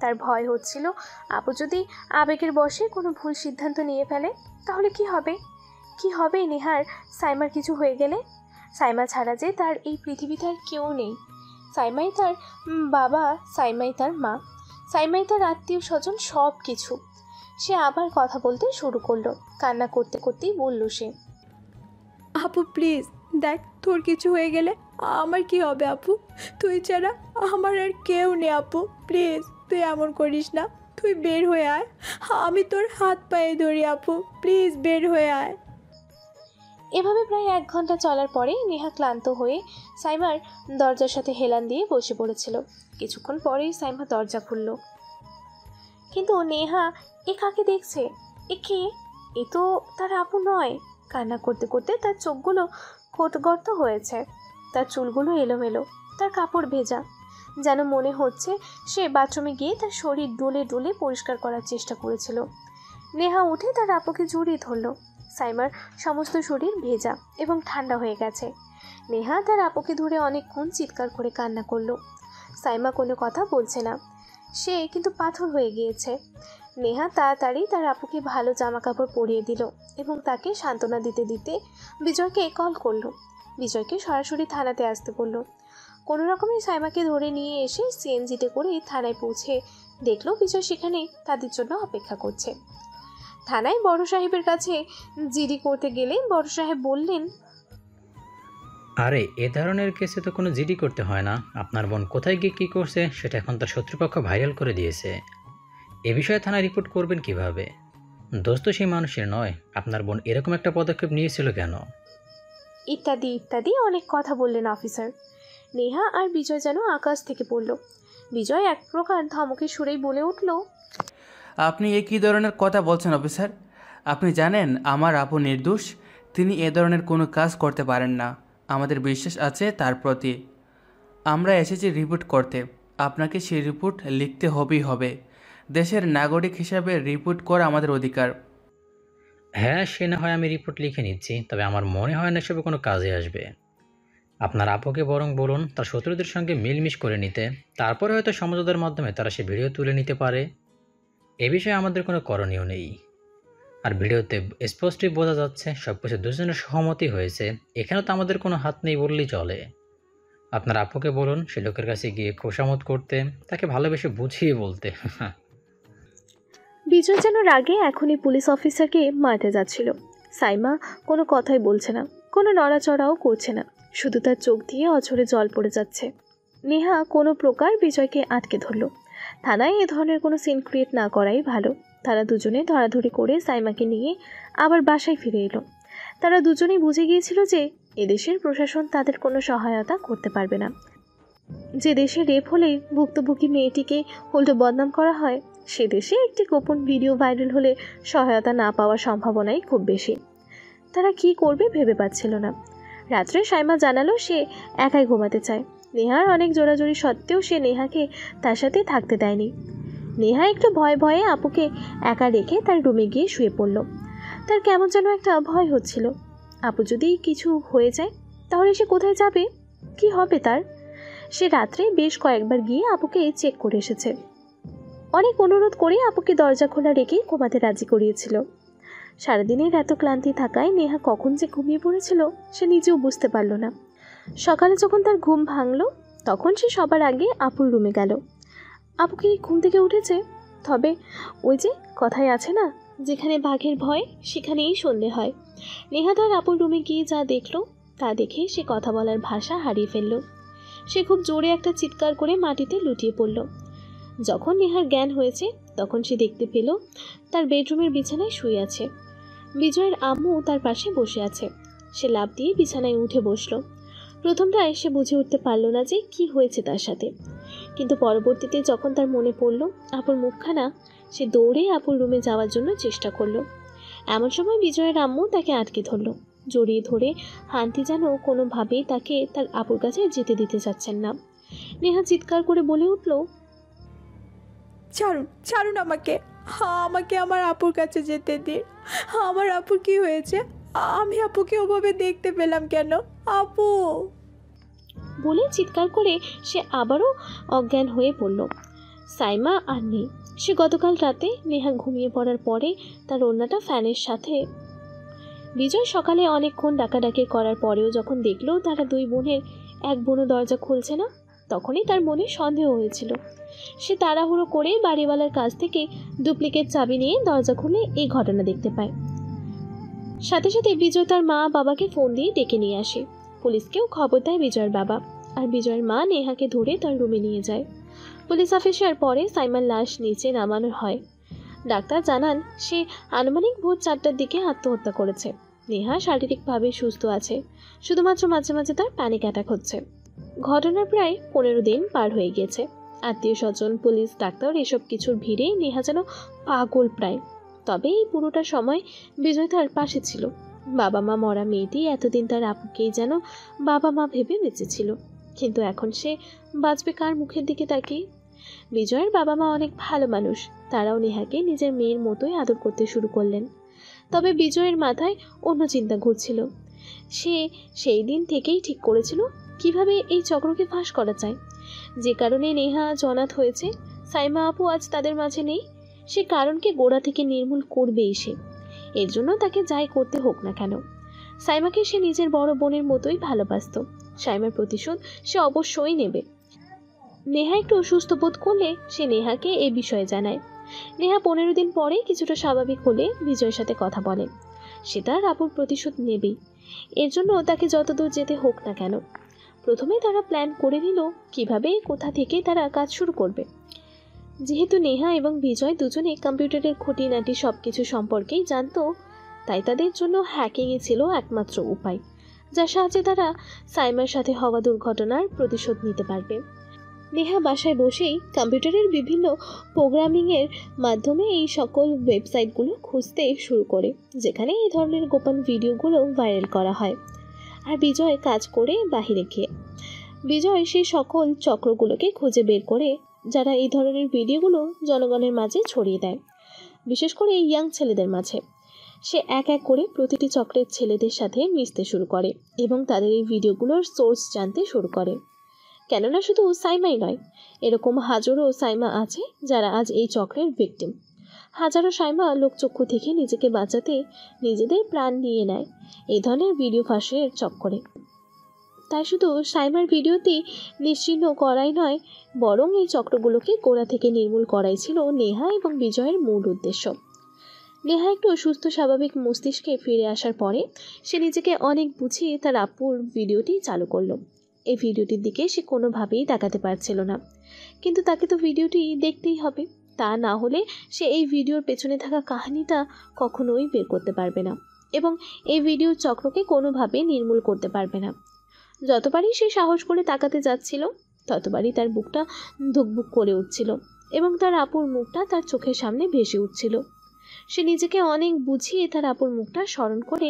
তার ভয় হচ্ছিল আপু যদি আবেগের বশে কোনো ভুল সিদ্ধান্ত নিয়ে ফেলে তাহলে কি হবে? কি হবে নেহার সাইমার কিছু হয়ে গেলে? সাইমা ছাড়া যে তার এই পৃথিবীতে আর কেউ নেই। সাইমাই তার বাবা, সাইমাই তার মা, সাইমাই তার আত্মীয় স্বজন, সব কিছু। সে আবার কথা বলতে শুরু করলো। কান্না করতে করতেই বলল সে, আপু প্লিজ দেখ, তোর কিছু হয়ে গেলে আমার কি হবে আপু? তুই ছাড়া আমার আর কেউ নেই আপু, প্লিজ তুই এমন করিস না, তুই বের হয়ে আয়, আমি তোর হাত পায়ে ধরি আপু, প্লিজ বের হয়ে আয়। এভাবে প্রায় 1 ঘন্টা চলার পরে নেহা ক্লান্ত হয়ে সাইমার দরজার সাথে হেলান দিয়ে বসে পড়েছিল। কিছুক্ষণ পরেই সাইমা দরজা খুলল, কিন্তু নেহা এ কাকে দেখছে? এ কে? এ তো তার আপু নয়। কান্না করতে করতে তার চোখগুলো গর্ত হয়েছে, তার চুলগুলো এলোমেলো, তার কাপড় ভেজা। যেন মনে হচ্ছে সে বাথরুমে গিয়ে তার শরীর ডলে ডলে পরিষ্কার করার চেষ্টা করেছিল। নেহা উঠে তার আপুকে জড়িয়ে ধরল। সাইমার সমস্ত শরীর ভেজা এবং ঠান্ডা হয়ে গেছে। নেহা তার আপুকে ধরে অনেকক্ষণ চিৎকার করে কান্না করলো। সাইমা কোনো কথা বলছে না, সে কিন্তু পাথর হয়ে গিয়েছে। নেহা তাড়াতাড়ি তার আপুকে ভালো জামা কাপড় পরিয়ে দিল এবং তাকে সান্ত্বনা দিতে দিতে বিজয়কে কল করলো। বিজয়কে সরাসরি থানাতে আসতে বলল। কোনো রকমে সাইমাকে ধরে নিয়ে এসে সিএনজিতে করে থানায় পৌঁছে দেখলো বিজয় সেখানে তাদের জন্য অপেক্ষা করছে। থানায় বড় সাহেবের কাছে জিডি করতে গেলে বড় সাহেব বললেন, আরে এ ধরনের কেসে তো কোনো জিডি করতে হয় না। আপনার বোন কোথায় গিয়ে কী করছে সেটা এখন তার শত্রুপক্ষ ভাইরাল করে দিয়েছে। এ বিষয়ে থানায় রিপোর্ট করবেন কিভাবে? দোষ তো সেই মানুষের নয়। আপনার বোন এরকম একটা পদক্ষেপ নিয়েছিল কেন? ইত্যাদি ইত্যাদি অনেক কথা বললেন অফিসার। নেহা আর বিজয় যেন আকাশ থেকে পড়ল। বিজয় এক প্রকার ধমকে সুরেই বলে উঠল, আপনি এ কী ধরনের কথা বলছেন অফিসার? আপনি জানেন আমার আপু নির্দোষ, তিনি এ ধরনের কোনো কাজ করতে পারেন না। আমাদের বিশ্বাস আছে তার প্রতি। আমরা এসেছি রিপোর্ট করতে, আপনাকে সেই রিপোর্ট লিখতে হবেই হবে। দেশের নাগরিক হিসাবে রিপোর্ট করা আমাদের অধিকার। হ্যাঁ, সে না হয় আমি রিপোর্ট লিখে নিচ্ছি, তবে আমার মনে হয় না এসবে কোনো কাজে আসবে। আপনার আপুকে বরং বলুন তার শত্রুদের সঙ্গে মিলমিশ করে নিতে, তারপরে হয়তো সমঝোতার মাধ্যমে তারা সে ভিডিও তুলে নিতে পারে। এ বিষয়ে আমাদের কোনো করণীয় নেই। আর ভিডিওতে স্পষ্টই বোঝা যাচ্ছে সব কিছু দুজনের সহমতি হয়েছে। এখানে তো আমাদের কোনো হাত নেই বললেই চলে। আপনার আপুকে বলুন সে লোকের কাছে গিয়ে খোশামত করতে, তাকে ভালোবেসে বুঝিয়ে বলতে। বিজয় যেন রাগে এখনই পুলিশ অফিসারকে মারতে যাচ্ছিল। সাইমা কোনো কথাই বলছে না, কোনো নড়াচড়াও করছে না, শুধু তার চোখ দিয়ে অঝরে জল পড়ে যাচ্ছে। নেহা কোনো প্রকার বিজয়কে আটকে ধরল। থানায় এ ধরনের কোনো সিন ক্রিয়েট না করাই ভালো। তারা দুজনে ধরাধরি করে সাইমাকে নিয়ে আবার বাসায় ফিরে এলো। তারা দুজনেই বুঝে গিয়েছিল যে এদেশের প্রশাসন তাদের কোনো সহায়তা করতে পারবে না। যে দেশে রেপ হলে ভুক্তভোগী মেয়েটিকে উল্টো বদনাম করা হয়, সে দেশে একটি গোপন ভিডিও ভাইরাল হলে সহায়তা না পাওয়ার সম্ভাবনাই খুব বেশি। তারা কি করবে ভেবে পাচ্ছিল না। রাত্রে সাইমা জানালো সে একাই ঘুমাতে চায়। নেহার অনেক জোরাজোরি সত্ত্বেও সে নেহাকে তার সাথে থাকতে দেয়নি। নেহা একটু ভয়ে ভয়ে আপুকে একা রেখে তার রুমে গিয়ে শুয়ে পড়ল। তার কেমন যেন একটা ভয় হচ্ছিল। আপু যদি কিছু হয়ে যায় তাহলে সে কোথায় যাবে, কি হবে তার? সে রাত্রে বেশ কয়েকবার গিয়ে আপুকে চেক করে এসেছে। অনেক অনুরোধ করে আপুকে দরজা খোলা রেখেই ঘুমাতে রাজি করিয়েছিল। সারাদিনের এত ক্লান্তি থাকায় নেহা কখন যে ঘুমিয়ে পড়েছিল সে নিজেও বুঝতে পারল না। সকালে যখন তার ঘুম ভাঙল তখন সে সবার আগে আপুর রুমে গেল। আপু কি ঘুম থেকে উঠেছে? তবে ওই যে কথাই আছে না, যেখানে বাঘের ভয় সেখানেই সন্ধে হয়। নেহা তার আপুর রুমে গিয়ে যা দেখল তা দেখে সে কথা বলার ভাষা হারিয়ে ফেলল। সে খুব জোরে একটা চিৎকার করে মাটিতে লুটিয়ে পড়ল। যখন নেহার জ্ঞান হয়েছে তখন সে দেখতে পেল তার বেডরুমের বিছানায় শুয়ে আছে। বিজয়ের আম্মু তার পাশে বসে আছে। সে লাফ দিয়ে বিছানায় উঠে বসল। প্রথমটায় সে বুঝে উঠতে পারল না যে কি হয়েছে তার সাথে, কিন্তু পরবর্তীতে যখন তার মনে পড়ল আপুর মুখখানা, সে দৌড়ে আপুর রুমে যাওয়ার জন্য চেষ্টা করলো। এমন সময় বিজয়ের আম্মু তাকে আটকে ধরল, জড়িয়ে ধরে হান্তি যেন কোনোভাবেই তাকে তার আপুর কাছে যেতে দিতে চাচ্ছেন না। নেহা চিৎকার করে বলে উঠল, ছাড়ুন, ছাড়ুন আমাকে, আমাকে আমার আপুর কাছে যেতে দিন। আমার আপুর কি হয়েছে? আমি আপুকে ওভাবে দেখতে পেলাম কেন? আপু! বলে চিৎকার করে সে আবারও অজ্ঞান হয়ে পড়ল। সাইমা আর নেই। সে গতকাল রাতে নেহা ঘুমিয়ে পড়ার পরে তার ওড়নাটা ফ্যানের সাথে। বিজয় সকালে অনেকক্ষণ ডাকাডাকি করার পরেও যখন দেখলো তারা দুই বোনের এক বোনও দরজা খুলছে না, তখনই তার মনে সন্দেহ হয়েছিল। সে তাড়াহুড়ো করে বাড়িওয়ালার কাছ থেকে ডুপ্লিকেট চাবি নিয়ে দরজা খুলে এই ঘটনা দেখতে পায়। সাথে সাথে বিজয় তার মা বাবাকে ফোন দিয়ে ডেকে নিয়ে আসে। পুলিশকেও খবর দেয় বিজয়ের বাবা, আর বিজয়ের মা নেহাকে ধরে তার রুমে নিয়ে যায়। পুলিশ অফিসার পরে সাইমার লাশ নিচে নামানো হয়। ডাক্তার জানান সে আনুমানিক ভোর 4টার দিকে আত্মহত্যা করেছে। নেহা শারীরিকভাবে সুস্থ আছে, শুধুমাত্র মাঝে মাঝে তার প্যানিক অ্যাটাক হচ্ছে। ঘটনার প্রায় 15 দিন পার হয়ে গিয়েছে। আত্মীয় স্বজন, পুলিশ, ডাক্তার এসব কিছুর ভিড়ে নেহা যেন পাগল প্রায়। তবে এই পুরোটা সময় বিজয় তার পাশে ছিল। বাবা মা মরা মেয়েটি এতদিন তার আপুকেই যেন বাবা মা ভেবে বেঁচেছিল, কিন্তু এখন সে বাঁচবে কার মুখের দিকে তাকিয়ে? বিজয়ের বাবা মা অনেক ভালো মানুষ, তারাও নেহাকে নিজের মেয়ের মতোই আদর করতে শুরু করলেন। তবে বিজয়ের মাথায় অন্য চিন্তা ঘুরছিল। সে সেই দিন থেকেই ঠিক করেছিল কিভাবে এই চক্রকে ফাঁস করা যায়। যে কারণে নেহা আজ অনাথ হয়েছে, সাইমা আপু আজ তাদের মাঝে নেই, সে কারণকে গোড়া থেকে নির্মূল করবেই সে। এর জন্য তাকে যাই করতে হোক না কেন। সাইমাকে সে নিজের বড় বোনের মতোই ভালোবাসত। সাইমার প্রতিশোধ সে অবশ্যই নেবে। নেহা একটু অসুস্থ বোধ করলে সে নেহাকে এ বিষয়ে জানায়। নেহা 15 দিন পরে কিছুটা স্বাভাবিক হলে বিজয়ের সাথে কথা বলে। সে তার আপুর প্রতিশোধ নেবেই, এর জন্য তাকে যতদূর যেতে হোক না কেন। প্রথমে তারা প্ল্যান করে নিল কিভাবে কোথা থেকে তারা কাজ শুরু করবে। যেহেতু নেহা এবং বিজয় দুজনে কম্পিউটারের খুঁটিনাটি সব কিছু সম্পর্কেই জানতো, তাই তাদের জন্য হ্যাকিংই ছিল একমাত্র উপায়, যার সাহায্যে তারা সাইমার সাথে হওয়া দুর্ঘটনার প্রতিশোধ নিতে পারবে। নেহা বাসায় বসেই কম্পিউটারের বিভিন্ন প্রোগ্রামিংয়ের মাধ্যমে এই সকল ওয়েবসাইটগুলো খুঁজতে শুরু করে, যেখানে এই ধরনের গোপন ভিডিওগুলো ভাইরাল করা হয়। আর বিজয় কাজ করে বাহিরে গিয়ে বিজয় সেই সকল চক্রগুলোকে খুঁজে বের করে যারা এই ধরনের ভিডিওগুলো জনগণের মাঝে ছড়িয়ে দেয়, বিশেষ করে ইয়াং ছেলেদের মাঝে। সে এক এক করে প্রতিটি চক্রের ছেলেদের সাথে মিশতে শুরু করে এবং তাদের এই ভিডিওগুলোর সোর্স জানতে শুরু করে। কেননা শুধু সাইমাই নয়, এরকম হাজারো সাইমা আছে যারা আজ এই চক্রের ভিকটিম। হাজারো সাইমা লোকচক্ষু থেকে নিজেকে বাঁচাতে নিজেদের প্রাণ নিয়ে নেয় এই ধরনের ভিডিও ফাঁসের চক্করে। তাই শুধু সাইমার ভিডিওতেই নিশ্চিহ্ন করাই নয়, বরং এই চক্রগুলোকে গোড়া থেকে নির্মূল করাই ছিল নেহা এবং বিজয়ের মূল উদ্দেশ্য। নেহা একটু সুস্থ স্বাভাবিক মস্তিষ্কে ফিরে আসার পরে সে নিজেকে অনেক বুঝিয়ে তার আপুর ভিডিওটি চালু করলো। এই ভিডিওটির দিকে সে কোনোভাবেই তাকাতে পারছিল না, কিন্তু তাকে তো ভিডিওটি দেখতেই হবে, তা না হলে সে এই ভিডিওর পেছনে থাকা কাহিনীটা কখনোই বের করতে পারবে না এবং এই ভিডিওর চক্রকে কোনোভাবেই নির্মূল করতে পারবে না। যতবারই সে সাহস করে তাকাতে যাচ্ছিল, ততবারই তার বুকটা ধুকভুক করে উঠছিল এবং তার আপুর মুখটা তার চোখের সামনে ভেসে উঠছিল। সে নিজেকে অনেক বুঝিয়ে তার আপুর মুখটা স্মরণ করে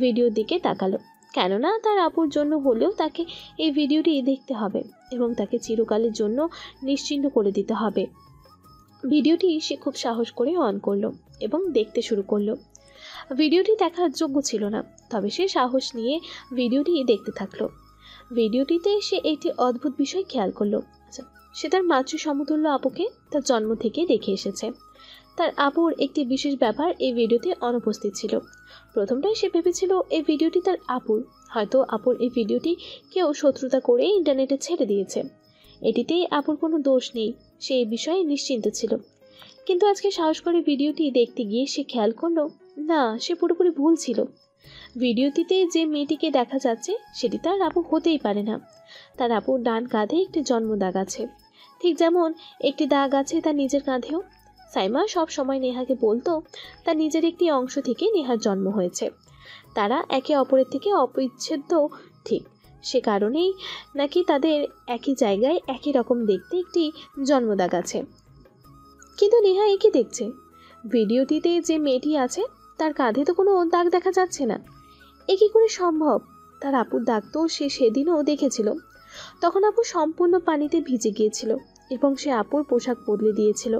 ভিডিওর দিকে তাকালো, কেননা তার আপুর জন্য হলেও তাকে এই ভিডিওটি দেখতে হবে এবং তাকে চিরকালের জন্য নিশ্চিহ্ন করে দিতে হবে। ভিডিওটি সে খুব সাহস করে অন করলো এবং দেখতে শুরু করলো। ভিডিওটি দেখার যোগ্য ছিল না, তবে সে সাহস নিয়ে ভিডিওটি দেখতে থাকলো। ভিডিওটিতে সে একটি অদ্ভুত বিষয় খেয়াল করলো। সে তার মাতৃ সমতুল্য আপুকে তার জন্ম থেকে দেখে এসেছে। তার আপুর একটি বিশেষ ব্যাপার এই ভিডিওতে অনুপস্থিত ছিল। প্রথমটাই সে ভেবেছিল এই ভিডিওটি তার আপুর, হয়তো আপুর এই ভিডিওটি কেউ শত্রুতা করে ইন্টারনেটে ছেড়ে দিয়েছে। এটিতে আপুর কোনো দোষ নেই, সে এই বিষয়ে নিশ্চিন্ত ছিল। কিন্তু আজকে সাহস করে ভিডিওটি দেখতে গিয়ে সে খেয়াল করলো না, সে পুরোপুরি ভুল ছিল। ভিডিওটিতে যে মেয়েটিকে দেখা যাচ্ছে সেটি তার আপু হতেই পারে না। তার আপুর ডান কাঁধে একটি জন্ম দাগ আছে, ঠিক যেমন একটি দাগ আছে তার নিজের কাঁধেও। সাইমা সব সময় নেহাকে বলতো তার নিজের একটি অংশ থেকে নেহার জন্ম হয়েছে, তারা একে অপরের থেকে অবিচ্ছেদ্য, ঠিক সে কারণেই নাকি তাদের একই জায়গায় একই রকম দেখতে একটি জন্মদাগ আছে। কিন্তু নেহা একই দেখছে, ভিডিওটিতে যে মেয়েটি আছে তার কাঁধে তো কোনো দাগ দেখা যাচ্ছে না। এ কী করে সম্ভব? তার আপুর দাগ তো সে সেদিনও দেখেছিল, তখন আপু সম্পূর্ণ পানিতে ভিজে গিয়েছিল এবং সে আপুর পোশাক বদলে দিয়েছিল।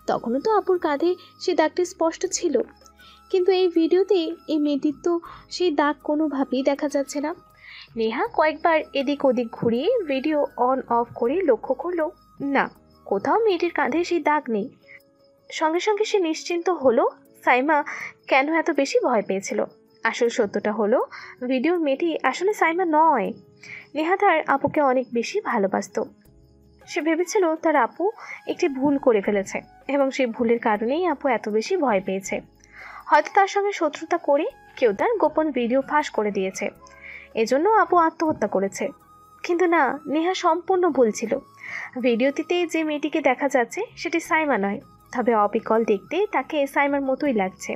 তখনও তো আপুর কাঁধে সে দাগটি স্পষ্ট ছিল, কিন্তু এই ভিডিওতে এই মেয়েটির তো সেই দাগ কোনোভাবেই দেখা যাচ্ছে না। নেহা কয়েকবার এদিক ওদিক ঘুরিয়ে ভিডিও অন অফ করে লক্ষ্য করলো, না, কোথাও মেয়েটির কাঁধে সেই দাগ নেই। সঙ্গে সঙ্গে সে নিশ্চিন্ত হলো সাইমা কেন এত বেশি ভয় পেয়েছিল। আসল সত্যটা হলো ভিডিওর মেয়েটি আসলে সাইমা নয়। নেহা তার আপুকে অনেক বেশি ভালোবাসত। সে ভেবেছিল তার আপু একটি ভুল করে ফেলেছে এবং সেই ভুলের কারণেই আপু এত বেশি ভয় পেয়েছে। হয়তো তার সঙ্গে শত্রুতা করে কেউ তার গোপন ভিডিও ফাঁস করে দিয়েছে, এজন্য আপু আত্মহত্যা করেছে। কিন্তু না, নেহা সম্পূর্ণ ভুল ছিল। ভিডিওটিতে যে মেয়েটিকে দেখা যাচ্ছে সেটি সাইমা নয়, তবে অবিকল দেখতে তাকে সাইমার মতোই লাগছে।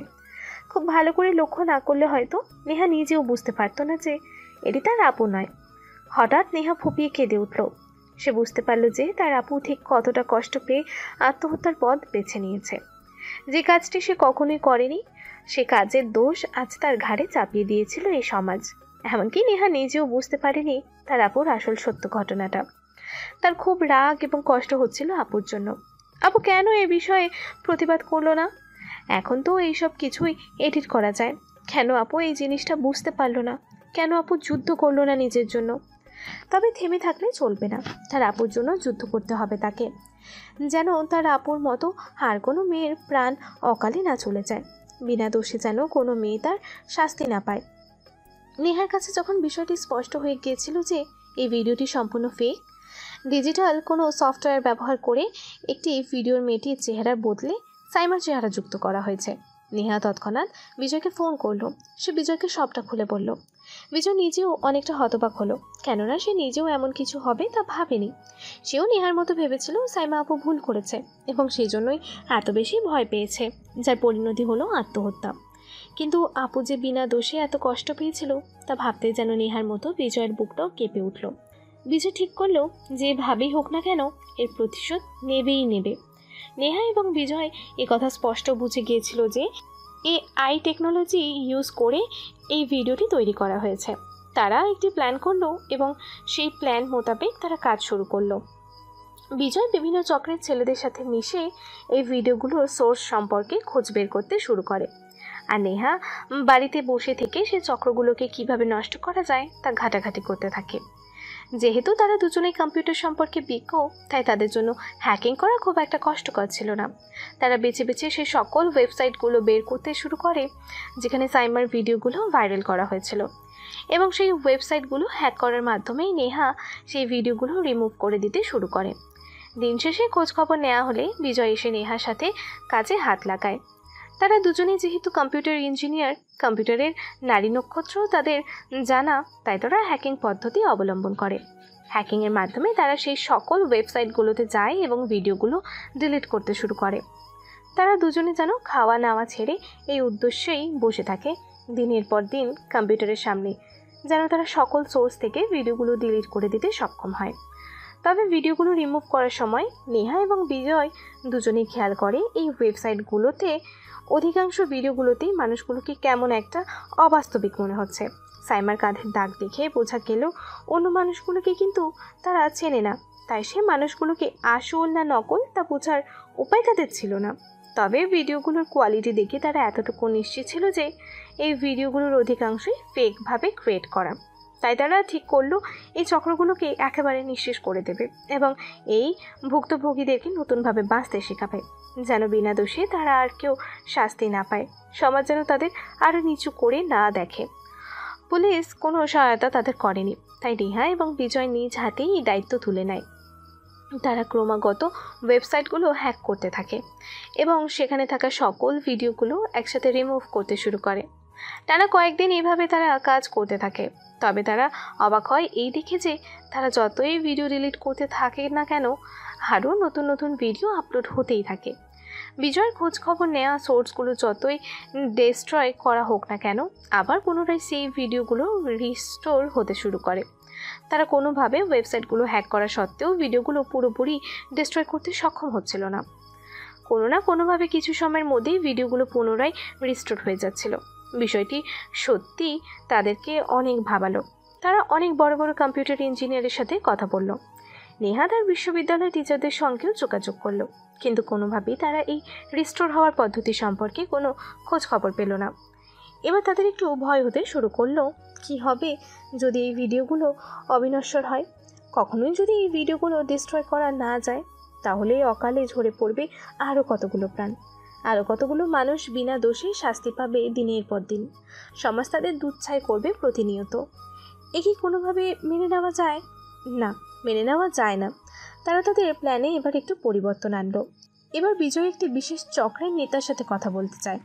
খুব ভালো করে লক্ষ্য না করলে হয়তো নেহা নিজেও বুঝতে পারতো না যে এটি তার আপু নয়। হঠাৎ নেহা ফুপিয়ে কেঁদে উঠল। সে বুঝতে পারল যে তার আপু ঠিক কতটা কষ্ট পেয়ে আত্মহত্যার পথ বেছে নিয়েছে। যে কাজটি সে কখনোই করেনি, সে কাজের দোষ আজ তার ঘাড়ে চাপিয়ে দিয়েছিল এই সমাজ। এমনকি নেহা নিজেও বুঝতে পারেনি তার আপুর আসল সত্য ঘটনাটা। তার খুব রাগ এবং কষ্ট হচ্ছিল আপুর জন্য। আপু কেন এ বিষয়ে প্রতিবাদ করলো না? এখন তো এইসব কিছুই এডিট করা যায়। কেন আপু এই জিনিসটা বুঝতে পারলো না? কেন আপু যুদ্ধ করলো না নিজের জন্য? তবে থেমে থাকলে চলবে না, তার আপুর জন্য যুদ্ধ করতে হবে তাকে, যেন তার আপুর মতো আর কোনো মেয়ের প্রাণ অকালে না চলে যায়। বিনা দোষে যেন কোনো মেয়ে তার শাস্তি না পায়। নেহার কাছে যখন বিষয়টি স্পষ্ট হয়ে গিয়েছিল যে এই ভিডিওটি সম্পূর্ণ ফেক, ডিজিটাল কোনো সফটওয়্যার ব্যবহার করে একটি ভিডিওর মেয়েটির চেহারার বদলে সাইমার চেহারা যুক্ত করা হয়েছে, নেহা তৎক্ষণাৎ বিজয়কে ফোন করলো। সে বিজয়কে সবটা খুলে বলল। বিজয় নিজেও অনেকটা হতবাক হলো, কেননা সে নিজেও এমন কিছু হবে তা ভাবেনি। সেও নেহার মতো ভেবেছিল সাইমা আপু ভুল করেছে এবং সেই জন্যই এত বেশি ভয় পেয়েছে, যার পরিণতি হলো আত্মহত্যা। কিন্তু আপু যে বিনা দোষে এত কষ্ট পেয়েছিল তা ভাবতে যেন নেহার মতো বিজয়ের বুকটাও কেঁপে উঠল। বিজয় ঠিক করলো যেভাবেই হোক না কেন এর প্রতিশোধ নেবেই নেবে। নেহা এবং বিজয় কথা স্পষ্ট বুঝে গিয়েছিল যে AI টেকনোলজি ইউজ করে এই ভিডিওটি তৈরি করা হয়েছে। তারা একটি প্ল্যান করলো এবং সেই প্ল্যান মোতাবেক তারা কাজ শুরু করলো। বিজয় বিভিন্ন চক্রের ছেলেদের সাথে মিশে এই ভিডিওগুলোর সোর্স সম্পর্কে খোঁজ বের করতে শুরু করে। আর নেহা বাড়িতে বসে থেকে সে চক্রগুলোকে কিভাবে নষ্ট করা যায় তা ঘাটাঘাটি করতে থাকে। যেহেতু তারা দুজনেই কম্পিউটার সম্পর্কে বিজ্ঞ, তাই তাদের জন্য হ্যাকিং করা খুব একটা কষ্টকর ছিল না। তারা বেছে বেছে সেই সকল ওয়েবসাইটগুলো বের করতে শুরু করে যেখানে সাইমার ভিডিওগুলো ভাইরাল করা হয়েছিল, এবং সেই ওয়েবসাইটগুলো হ্যাক করার মাধ্যমেই নেহা সেই ভিডিওগুলো রিমুভ করে দিতে শুরু করে। দিন শেষে খোঁজখবর নেওয়া হলে বিজয় এসে নেহার সাথে কাজে হাত লাগায়। তারা দুজনেই যেহেতু কম্পিউটার ইঞ্জিনিয়ার, কম্পিউটারের নারী নক্ষত্র তাদের জানা, তাই তারা হ্যাকিং পদ্ধতি অবলম্বন করে। হ্যাকিংয়ের মাধ্যমে তারা সেই সকল ওয়েবসাইটগুলোতে যায় এবং ভিডিওগুলো ডিলিট করতে শুরু করে। তারা দুজনে যেন খাওয়া নাওয়া ছেড়ে এই উদ্দেশ্যেই বসে থাকে দিনের পর দিন কম্পিউটারের সামনে, যেন তারা সকল সোর্স থেকে ভিডিওগুলো ডিলিট করে দিতে সক্ষম হয়। তবে ভিডিওগুলো রিমুভ করার সময় নেহা এবং বিজয় দুজনেই খেয়াল করে এই ওয়েবসাইটগুলোতে অধিকাংশ ভিডিওগুলোতেই মানুষগুলোকে কেমন একটা অবাস্তবিক মনে হচ্ছে। সাইমার কাঁধের দাগ দেখে বোঝা গেল অন্য মানুষগুলোকে কিন্তু তারা চেনে না, তাই সে মানুষগুলোকে আসল না নকল তা বোঝার উপায় তাদের ছিল না। তবে ভিডিওগুলোর কোয়ালিটি দেখে তারা এতটুকু নিশ্চিত ছিল যে এই ভিডিওগুলোর অধিকাংশই ফেকভাবে ক্রিয়েট করা। তাই তারা ঠিক করলো এই চক্রগুলোকে একেবারে নিঃশেষ করে দেবে এবং এই ভুক্তভোগীদেরকে নতুনভাবে বাঁচতে শেখাবে, যেন বিনা দোষে তারা আর কেউ শাস্তি না পায়, সমাজ যেন তাদের আরও নিচু করে না দেখে। পুলিশ কোনো সহায়তা তাদের করেনি, তাই নেহা এবং বিজয় নিজ হাতেই এই দায়িত্ব তুলে নেয়। তারা ক্রমাগত ওয়েবসাইটগুলো হ্যাক করতে থাকে এবং সেখানে থাকা সকল ভিডিওগুলো একসাথে রিমুভ করতে শুরু করে। টানা কয়েকদিন এইভাবে তারা কাজ করতে থাকে। তবে তারা অবাক হয় এই দেখে যে তারা যতই ভিডিও ডিলিট করতে থাকে না কেন, আরও নতুন নতুন ভিডিও আপলোড হতেই থাকে। বিজয়ের খোঁজ খবর নেওয়া সোর্সগুলো যতই ডিস্ট্রয় করা হোক না কেন, আবার পুনরায় সেই ভিডিওগুলো রিস্টোর হতে শুরু করে। তারা কোনোভাবে ওয়েবসাইটগুলো হ্যাক করা সত্ত্বেও ভিডিওগুলো পুরোপুরি ডিস্ট্রয় করতে সক্ষম হচ্ছিল না। কোনো না কোনোভাবে কিছু সময়ের মধ্যেই ভিডিওগুলো পুনরায় রিস্টোর হয়ে যাচ্ছিল। বিষয়টি সত্যি তাদেরকে অনেক ভাবালো। তারা অনেক বড় বড় কম্পিউটার ইঞ্জিনিয়ারের সাথে কথা বলল। নেহা তার বিশ্ববিদ্যালয়ের টিচারদের সঙ্গেও যোগাযোগ করলো, কিন্তু কোনোভাবেই তারা এই রিস্টোর হওয়ার পদ্ধতি সম্পর্কে কোনো খোঁজ খবর পেল না। এবার তাদের একটু ভয় হতে শুরু করলো, কি হবে যদি এই ভিডিওগুলো অবিনশ্বর হয়, কখনোই যদি এই ভিডিওগুলো ডিস্ট্রয় করা না যায়। তাহলেই অকালে ঝরে পড়বে আরও কতগুলো প্রাণ, আরও কতগুলো মানুষ বিনা দোষে শাস্তি পাবে দিনের পর দিন। সমাজ তাদের দুচ্ছাই করবে প্রতিনিয়ত। এ কি কোনোভাবে মেনে নেওয়া যায়? না, মেনে নেওয়া যায় না। তারা তাদের প্ল্যানে এবার একটু পরিবর্তন আনলো। এবার বিজয় একটি বিশেষ চক্রের নেতার সাথে কথা বলতে চায়।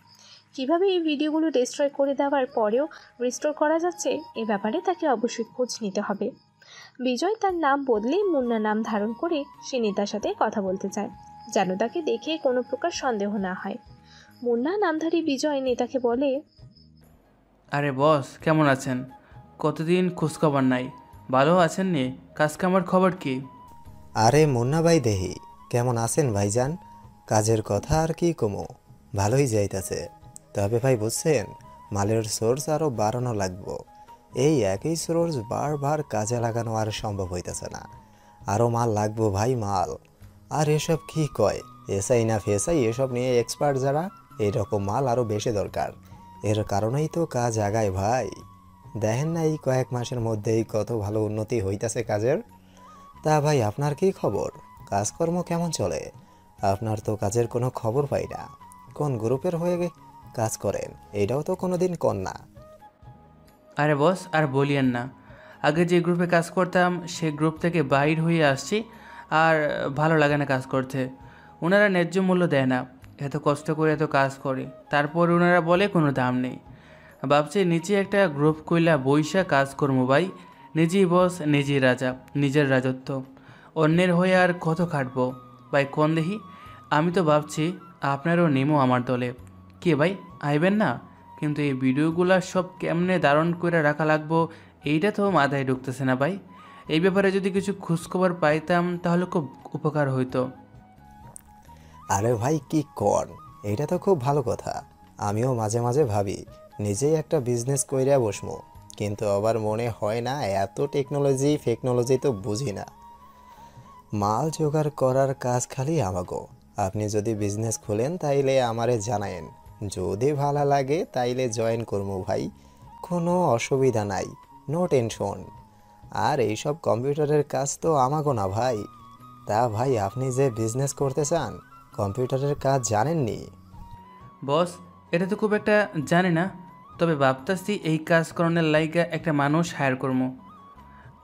কীভাবে এই ভিডিওগুলো ডিস্ট্রয় করে দেওয়ার পরেও রিস্টোর করা যাচ্ছে এ ব্যাপারে তাকে অবশ্যই খোঁজ নিতে হবে। বিজয় তার নাম বদলে মুন্না নাম ধারণ করে সে নেতার সাথে কথা বলতে চায়, যেন তাকে দেখে কোনো প্রকার সন্দেহ না হয়। মুন্না নামধারী বিজয় নেতাকে বলে, আরে বস, কেমন আছেন? কতদিন খোঁজখবর নাই, ভালো আছেন নি? কাজকামের খবর কি? আরে মুন্না ভাই দেহি, কেমন আছেন ভাইজান? কাজের কথা আর কি কমো, ভালোই যাইতেছে। তবে ভাই বুঝছেন, মালের সোর্স আরও বাড়ানো লাগবো। এই একই সোর্স বারবার কাজে লাগানো আর সম্ভব হইতেছে না। আরও মাল লাগবো ভাই, মাল। আর এসব কি কয়, এসআই না ফেসাই এসব নিয়ে এক্সপার্ট যারা, এইরকম মাল আরও বেশি দরকার। এর কারণেই তো কাজ আগায় ভাই। দেখেন না এই কয়েক মাসের মধ্যেই কত ভালো উন্নতি হইতাছে কাজের। তা ভাই আপনার কি খবর? কাজকর্ম কেমন চলে? আপনার তো কাজের কোনো খবর পাই না। কোন গ্রুপের হয়ে কাজ করেন এটাও তো কোনোদিন কর না। আরে বস, আর বলিয়েন না। আগে যে গ্রুপে কাজ করতাম সে গ্রুপ থেকে বাইর হয়ে আসছি, আর ভালো লাগে না কাজ করতে। ওনারা ন্যায্য মূল্য দেয় না, এত কষ্ট করে এত কাজ করে, তারপর ওনারা বলে কোনো দাম নেই। ভাবছি নিচে একটা গ্রুপ কইলা বইসা কাজ করবো ভাই। নিজেই বস, নিজেই রাজা, নিজের রাজত্ব। অন্যের হয়ে আর কত খাটবো ভাই, কোন দেখি? আমি তো ভাবছি আপনারও নেমো আমার দলে। কে ভাই, আইবেন না? কিন্তু এই ভিডিওগুলো সব কেমনে ধারণ করে রাখা লাগবো এইটা তো মাথায় ঢুকতেছে না ভাই। এই ব্যাপারে যদি কিছু খোঁজখবর পাইতাম তাহলে খুব উপকার হইতো। আরে ভাই কি কর, এটা তো খুব ভালো কথা। আমিও মাঝে মাঝে ভাবি নিজেই একটা বিজনেস কইরা বসমো, কিন্তু আবার মনে হয় না, এত টেকনোলজি তো বুঝি না। মাল জোগাড় করার কাজ খালি আমাগো। আপনি যদি বিজনেস খুলেন তাইলে আমারে জানায়েন, যদি ভালো লাগে তাইলে জয়েন করবো ভাই, কোনো অসুবিধা নাই, নো টেনশন। আর এইসব কম্পিউটারের কাজ তো আমাগো না ভাই। তা ভাই আপনি যে বিজনেস করতে চান, কম্পিউটারের কাজ জানেননি? বস, এটা তো খুব একটা জানি না, তবে ভাবতেছি এই কাজ করানোর লাইগা একটা মানুষ হায়ার করবো।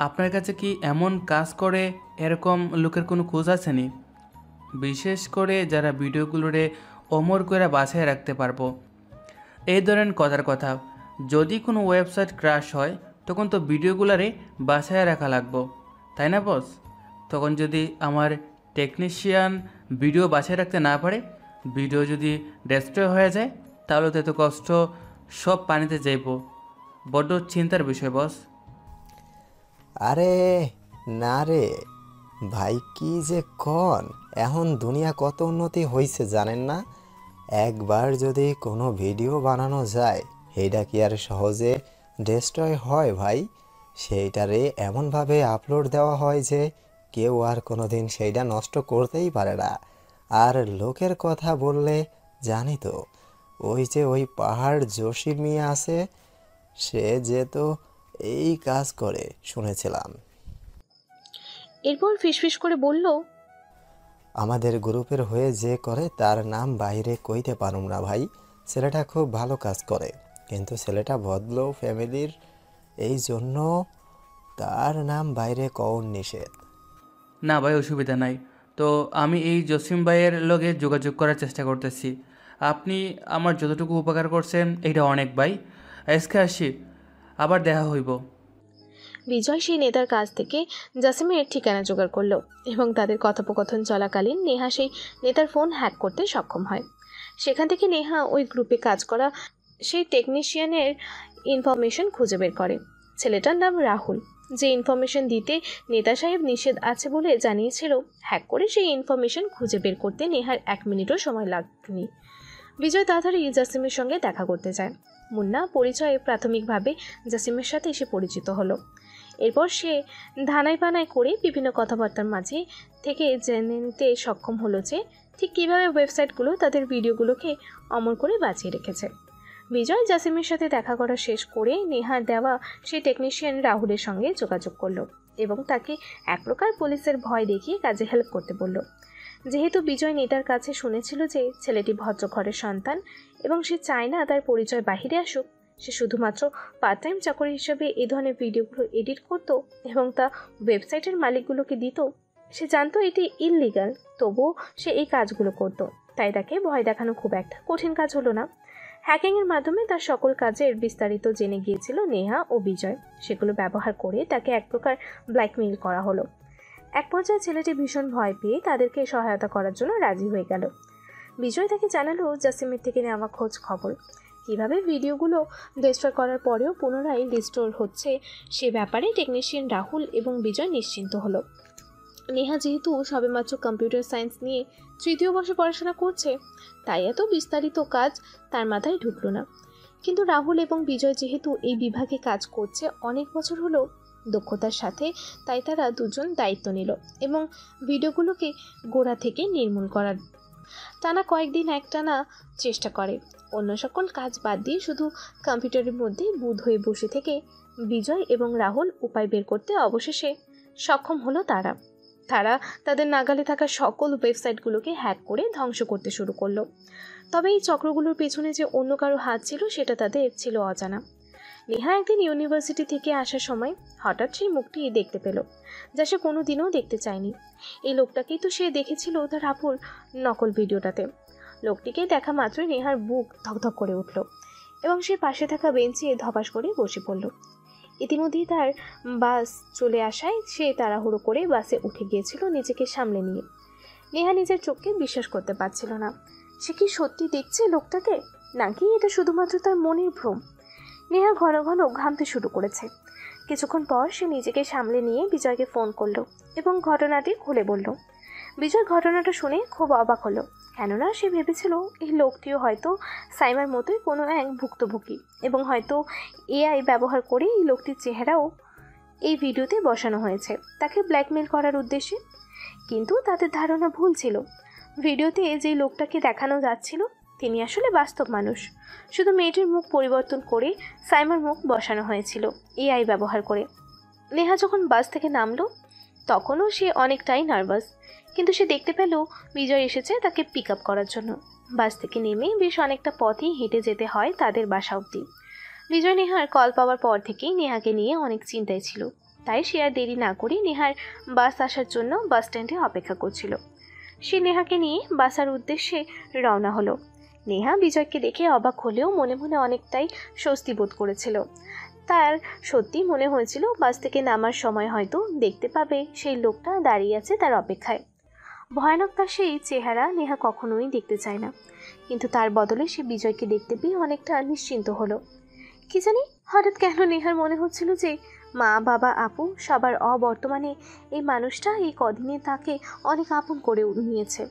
আপনার কাছে কি এমন কাজ করে এরকম লোকের কোনো খোঁজ আছে নি? বিশেষ করে যারা ভিডিওগুলোরে অমর করে বাছাই রাখতে পারবো। এই ধরেন কথার কথা, যদি কোনো ওয়েবসাইট ক্র্যাশ হয় তখন তো ভিডিওগুলারে বাছাই রাখা লাগবো, তাই না বস? তখন যদি আমার টেকনিশিয়ান ভিডিও বাছাই রাখতে না পারে, ভিডিও যদি ডিস্ট্রয় হয়ে যায়, তাহলে তো এত কষ্ট সব পানিতে যাইব। বড্ড চিন্তার বিষয় বস। আরে না রে ভাই, কি যে কন, এখন দুনিয়া কত উন্নতি হয়েছে জানেন না? একবার যদি কোনো ভিডিও বানানো যায়, সেইটা কি আর সহজে ডিস্ট্রয় হয় ভাই? সেইটারে এমনভাবে আপলোড দেওয়া হয় যে কেউ আর কোনো দিন সেইটা নষ্ট করতেই পারে না। আর লোকের কথা বললে জানি তো, ওই যে ওই পাহাড় জসিম মিয়া আছে, সে যে তো এই কাজ করে শুনেছিলাম। এরপর ফিসফিস করে বলল, আমাদের গ্রুপের হয়ে যে করে তার নাম বাইরে কইতে পারুম না ভাই। ছেলেটা খুব ভালো কাজ করে, কিন্তু ছেলেটা ভদ্র ফ্যামিলির, এই জন্য তার নাম বাইরে কওন নিষেধ। না ভাই, অসুবিধা নাই। তো আমি এই জসিম ভাইয়ের লগে যোগাযোগ করার চেষ্টা করতেছি। আপনি আমার যতটুকু উপকার করছেন এটা অনেক ভাই। আজকে আসি, আবার দেখা হইব। বিজয় সেই নেতার কাছ থেকে জাসিমের ঠিকানা জোগাড় করলো এবং তাদের কথোপকথন চলাকালীন নেহা সেই নেতার ফোন হ্যাক করতে সক্ষম হয়। সেখান থেকে নেহা ওই গ্রুপে কাজ করা সেই টেকনিশিয়ানের ইনফরমেশন খুঁজে বের করে। ছেলেটার নাম রাহুল, যে ইনফরমেশন দিতে নেতা সাহেব নিষেধ আছে বলে জানিয়েছিল। হ্যাক করে সেই ইনফরমেশন খুঁজে বের করতে নেহার 1 মিনিটও সময় লাগেনি। বিজয় তাড়াতাড়ি জাসিমের সঙ্গে দেখা করতে যায়। মুন্না পরিচয়ে প্রাথমিকভাবে জাসিমের সাথে এসে পরিচিত হলো। এরপর সে ধানাই পানাই করে বিভিন্ন কথাবার্তার মাঝে থেকে জেনে নিতে সক্ষম হলো যে ঠিক কীভাবে ওয়েবসাইটগুলো তাদের ভিডিওগুলোকে অমর করে বাঁচিয়ে রেখেছে। বিজয় জাসিমের সাথে দেখা করা শেষ করে নেহার দেওয়া সেই টেকনিশিয়ান রাহুলের সঙ্গে যোগাযোগ করলো এবং তাকে এক প্রকার পুলিশের ভয় দেখিয়ে কাজে হেল্প করতে বলল। যেহেতু বিজয় নেতার কাছে শুনেছিল যে ছেলেটি ভদ্র ঘরের সন্তান এবং সে চায় না তার পরিচয় বাহিরে আসুক, সে শুধুমাত্র পার্ট টাইম চাকরি হিসেবে এই ধরনের ভিডিওগুলো এডিট করত এবং তা ওয়েবসাইটের মালিকগুলোকে দিত। সে জানতো এটি ইললিগাল, তবুও সে এই কাজগুলো করত। তাই তাকে ভয় দেখানো খুব একটা কঠিন কাজ হলো না। হ্যাকিংয়ের মাধ্যমে তার সকল কাজের বিস্তারিত জেনে গিয়েছিল নেহা ও বিজয়। সেগুলো ব্যবহার করে তাকে এক প্রকার ব্ল্যাকমেইল করা হলো। এক পর্যায়ে ছেলেটি ভীষণ ভয় পেয়ে তাদেরকে সহায়তা করার জন্য রাজি হয়ে গেল। বিজয় তাকে জানালো জাসিমের থেকে নেওয়া খোঁজ খবর, কীভাবে ভিডিওগুলো ডিস্ট্রয় করার পরেও পুনরায় রিস্টোর হচ্ছে সে ব্যাপারে টেকনিশিয়ান রাহুল এবং বিজয় নিশ্চিন্ত হলো। নেহা যেহেতু সবেমাত্র কম্পিউটার সায়েন্স নিয়ে 3য় বর্ষে পড়াশোনা করছে, তাই এত বিস্তারিত কাজ তার মাথায় ঢুকলো না। কিন্তু রাহুল এবং বিজয় যেহেতু এই বিভাগে কাজ করছে অনেক বছর হলো দক্ষতার সাথে, তাই তারা দুজন দায়িত্ব নিল এবং ভিডিওগুলোকে গোড়া থেকে নির্মূল করার টানা কয়েকদিন একটানা চেষ্টা করে। অন্য সকল কাজ বাদ দিয়ে শুধু কম্পিউটারের মধ্যে বুঁদ হয়ে বসে থেকে বিজয় এবং রাহুল উপায় বের করতে অবশেষে সক্ষম হলো। তারা তাদের নাগালে থাকা সকল ওয়েবসাইটগুলোকে হ্যাক করে ধ্বংস করতে শুরু করলো। তবে এই চক্রগুলোর পেছনে যে অন্য কারো হাত ছিল সেটা তাদের ছিল অজানা। নেহা একদিন ইউনিভার্সিটি থেকে আসার সময় হঠাৎ সেই মুখটি দেখতে পেল, যা সে কোনো দিনও দেখতে চায়নি। এই লোকটাকেই তো সে দেখেছিল তার আপুর নকল ভিডিওটাতে। লোকটিকে দেখা মাত্রই নেহার বুক ধকধক করে উঠল এবং সে পাশে থাকা বেঞ্চে ধপাস করে বসে পড়ল। ইতিমধ্যেই তার বাস চলে আসায় সে তাড়াহুড়ো করে বাসে উঠে গিয়েছিল নিজেকে সামলে নিয়ে। নেহা নিজের চোখকে বিশ্বাস করতে পারছিল না। সে কি সত্যি দেখছে লোকটাকে, নাকি এটা শুধুমাত্র তার মনের ভ্রম? নেহা ঘন ঘন ঘামতে শুরু করেছে। কিছুক্ষণ পর সে নিজেকে সামলে নিয়ে বিজয়কে ফোন করলো এবং ঘটনাটি খুলে বলল। বিজয় ঘটনাটা শুনে খুব অবাক হলো, কেননা সে ভেবেছিল এই লোকটিও হয়তো সাইমার মতোই কোনো এক ভুক্তভোগী এবং হয়তো এআই ব্যবহার করে এই লোকটির চেহারাও এই ভিডিওতে বসানো হয়েছে তাকে ব্ল্যাকমেল করার উদ্দেশ্যে। কিন্তু তাদের ধারণা ভুল ছিল। ভিডিওতে যে লোকটাকে দেখানো যাচ্ছিল তিনি আসলে বাস্তব মানুষ। শুধু মেয়েটির মুখ পরিবর্তন করে সাইমার মুখ বসানো হয়েছিল এআই ব্যবহার করে। নেহা যখন বাস থেকে নামলো তখনও সে অনেকটাই নার্ভাস, কিন্তু সে দেখতে পেল বিজয় এসেছে তাকে পিক আপ করার জন্য। বাস থেকে নেমে বেশ অনেকটা পথই হেঁটে যেতে হয় তাদের বাসা অবধি। বিজয় নেহার কল পাওয়ার পর থেকেই নেহাকে নিয়ে অনেক চিন্তায় ছিল, তাই সে আর দেরি না করে নেহার বাস আসার জন্য বাস স্ট্যান্ডে অপেক্ষা করছিল। সে নেহাকে নিয়ে বাসার উদ্দেশ্যে রওনা হলো। নেহা বিজয়কে দেখে অবাক হলেও মনে মনে অনেকটাই স্বস্তি বোধ করেছিল। তার সত্যি মনে হয়েছিল বাস থেকে নামার সময় হয়তো দেখতে পাবে সেই লোকটা দাঁড়িয়ে আছে তার অপেক্ষায়। ভয়ানক তার সেই চেহারা নেহা কখনোই দেখতে চায় না, কিন্তু তার বদলে সে বিজয়কে দেখতে পেয়ে অনেকটা নিশ্চিন্ত হলো। কি জানি হঠাৎ কেন নেহার মনে হচ্ছিল যে মা বাবা আপু সবার অবর্তমানে এই মানুষটা এই কদিনে তাকে অনেক আপন করে নিয়েছে।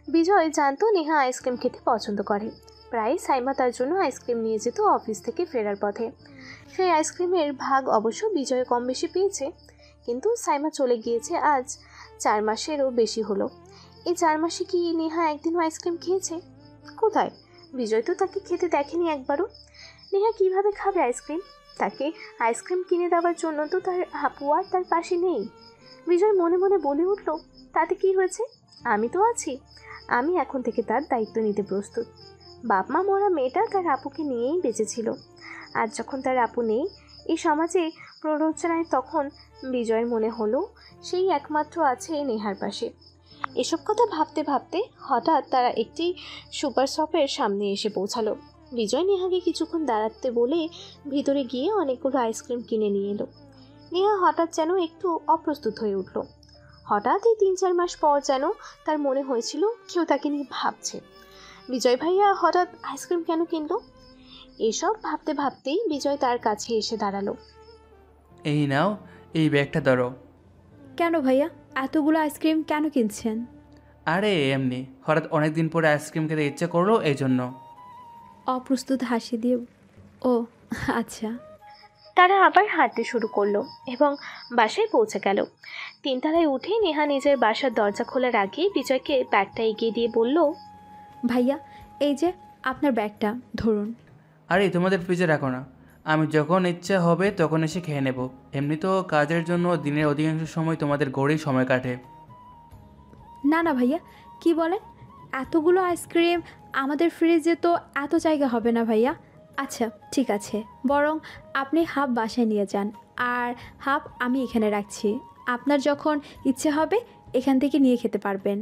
বিজয় জানতো নেহা আইসক্রিম খেতে পছন্দ করে। প্রায় সাইমা তার জন্য আইসক্রিম নিয়ে যেত অফিস থেকে ফেরার পথে। সেই আইসক্রিমের ভাগ অবশ্য বিজয় কম বেশি পেয়েছে, কিন্তু সাইমা চলে গিয়েছে আজ 4 মাসেরও বেশি হলো। এই 4 মাসে কি নেহা একদিনও আইসক্রিম খেয়েছে? কোথায়? বিজয় তো তাকে খেতে দেখেনি একবারও। নেহা কিভাবে খাবে আইসক্রিম? তাকে আইসক্রিম কিনে দেওয়ার জন্য তো তার আপু আর তার পাশে নেই। বিজয় মনে মনে বলে উঠল, তাতে কি হয়েছে, আমি তো আছি। আমি এখন থেকে তার দায়িত্ব নিতে প্রস্তুত। বাপ মা মরা মেয়েটা তার আপুকে নিয়েই বেঁচেছিল। আজ যখন তার আপু নেই এই সমাজে প্ররোচনায়, তখন বিজয়ের মনে হলো সেই একমাত্র আছে নেহার পাশে। এসব কথা ভাবতে ভাবতে হঠাৎ তারা একটি সুপার শপের সামনে এসে পৌঁছালো। বিজয় নেহাকে কিছুক্ষণ দাঁড়াতে বলে ভিতরে গিয়ে অনেকগুলো আইসক্রিম কিনে নিয়ে এলো। নেহা হঠাৎ যেন একটু অপ্রস্তুত হয়ে উঠল। হঠাৎ এই 3-4 মাস পর যেন তার মনে হয়েছিল কেউ তাকে নিয়ে ভাবছে। বিজয় ভাইয়া হঠাৎ আইসক্রিম কেন কিনলো? এসব ভাবতে ভাবতেই বিজয় তার কাছে এসে দাঁড়ালো। এই নাও, এই ব্যাগটা ধরো। কেন ভাইয়া, এতগুলো আইসক্রিম কেন কিনছেন? আরে এমনি, হঠাৎ অনেক দিন পরে আইসক্রিম খেতে ইচ্ছে করলো এই জন্য। অপ্রস্তুত হাসি দিয়ে ও আচ্ছা। তারা আবার হাঁটতে শুরু করলো এবং বাসায় পৌঁছে গেল। 3 তলায় উঠে নেহা নিজের বাসার দরজা খোলার আগেই বিজয়কে ব্যাগটা এগিয়ে দিয়ে বলল, ভাইয়া এই যে আপনার ব্যাগটা ধরুন। আরে তোমাদের ফ্রিজে রাখো না, আমি যখন ইচ্ছা হবে তখন এসে খেয়ে নেব। এমনি তো কাজের জন্য দিনের অধিকাংশ সময় তোমাদের গড়েই সময় কাটে। না না ভাইয়া, কি বলেন? এতগুলো আইসক্রিম আমাদের ফ্রিজে তো এত জায়গা হবে না ভাইয়া। আচ্ছা ঠিক আছে, বরং আপনি হাফ বাসায় নিয়ে যান, আর হাফ আমি এখানে রাখছি। আপনার যখন ইচ্ছে হবে এখান থেকে নিয়ে খেতে পারবেন।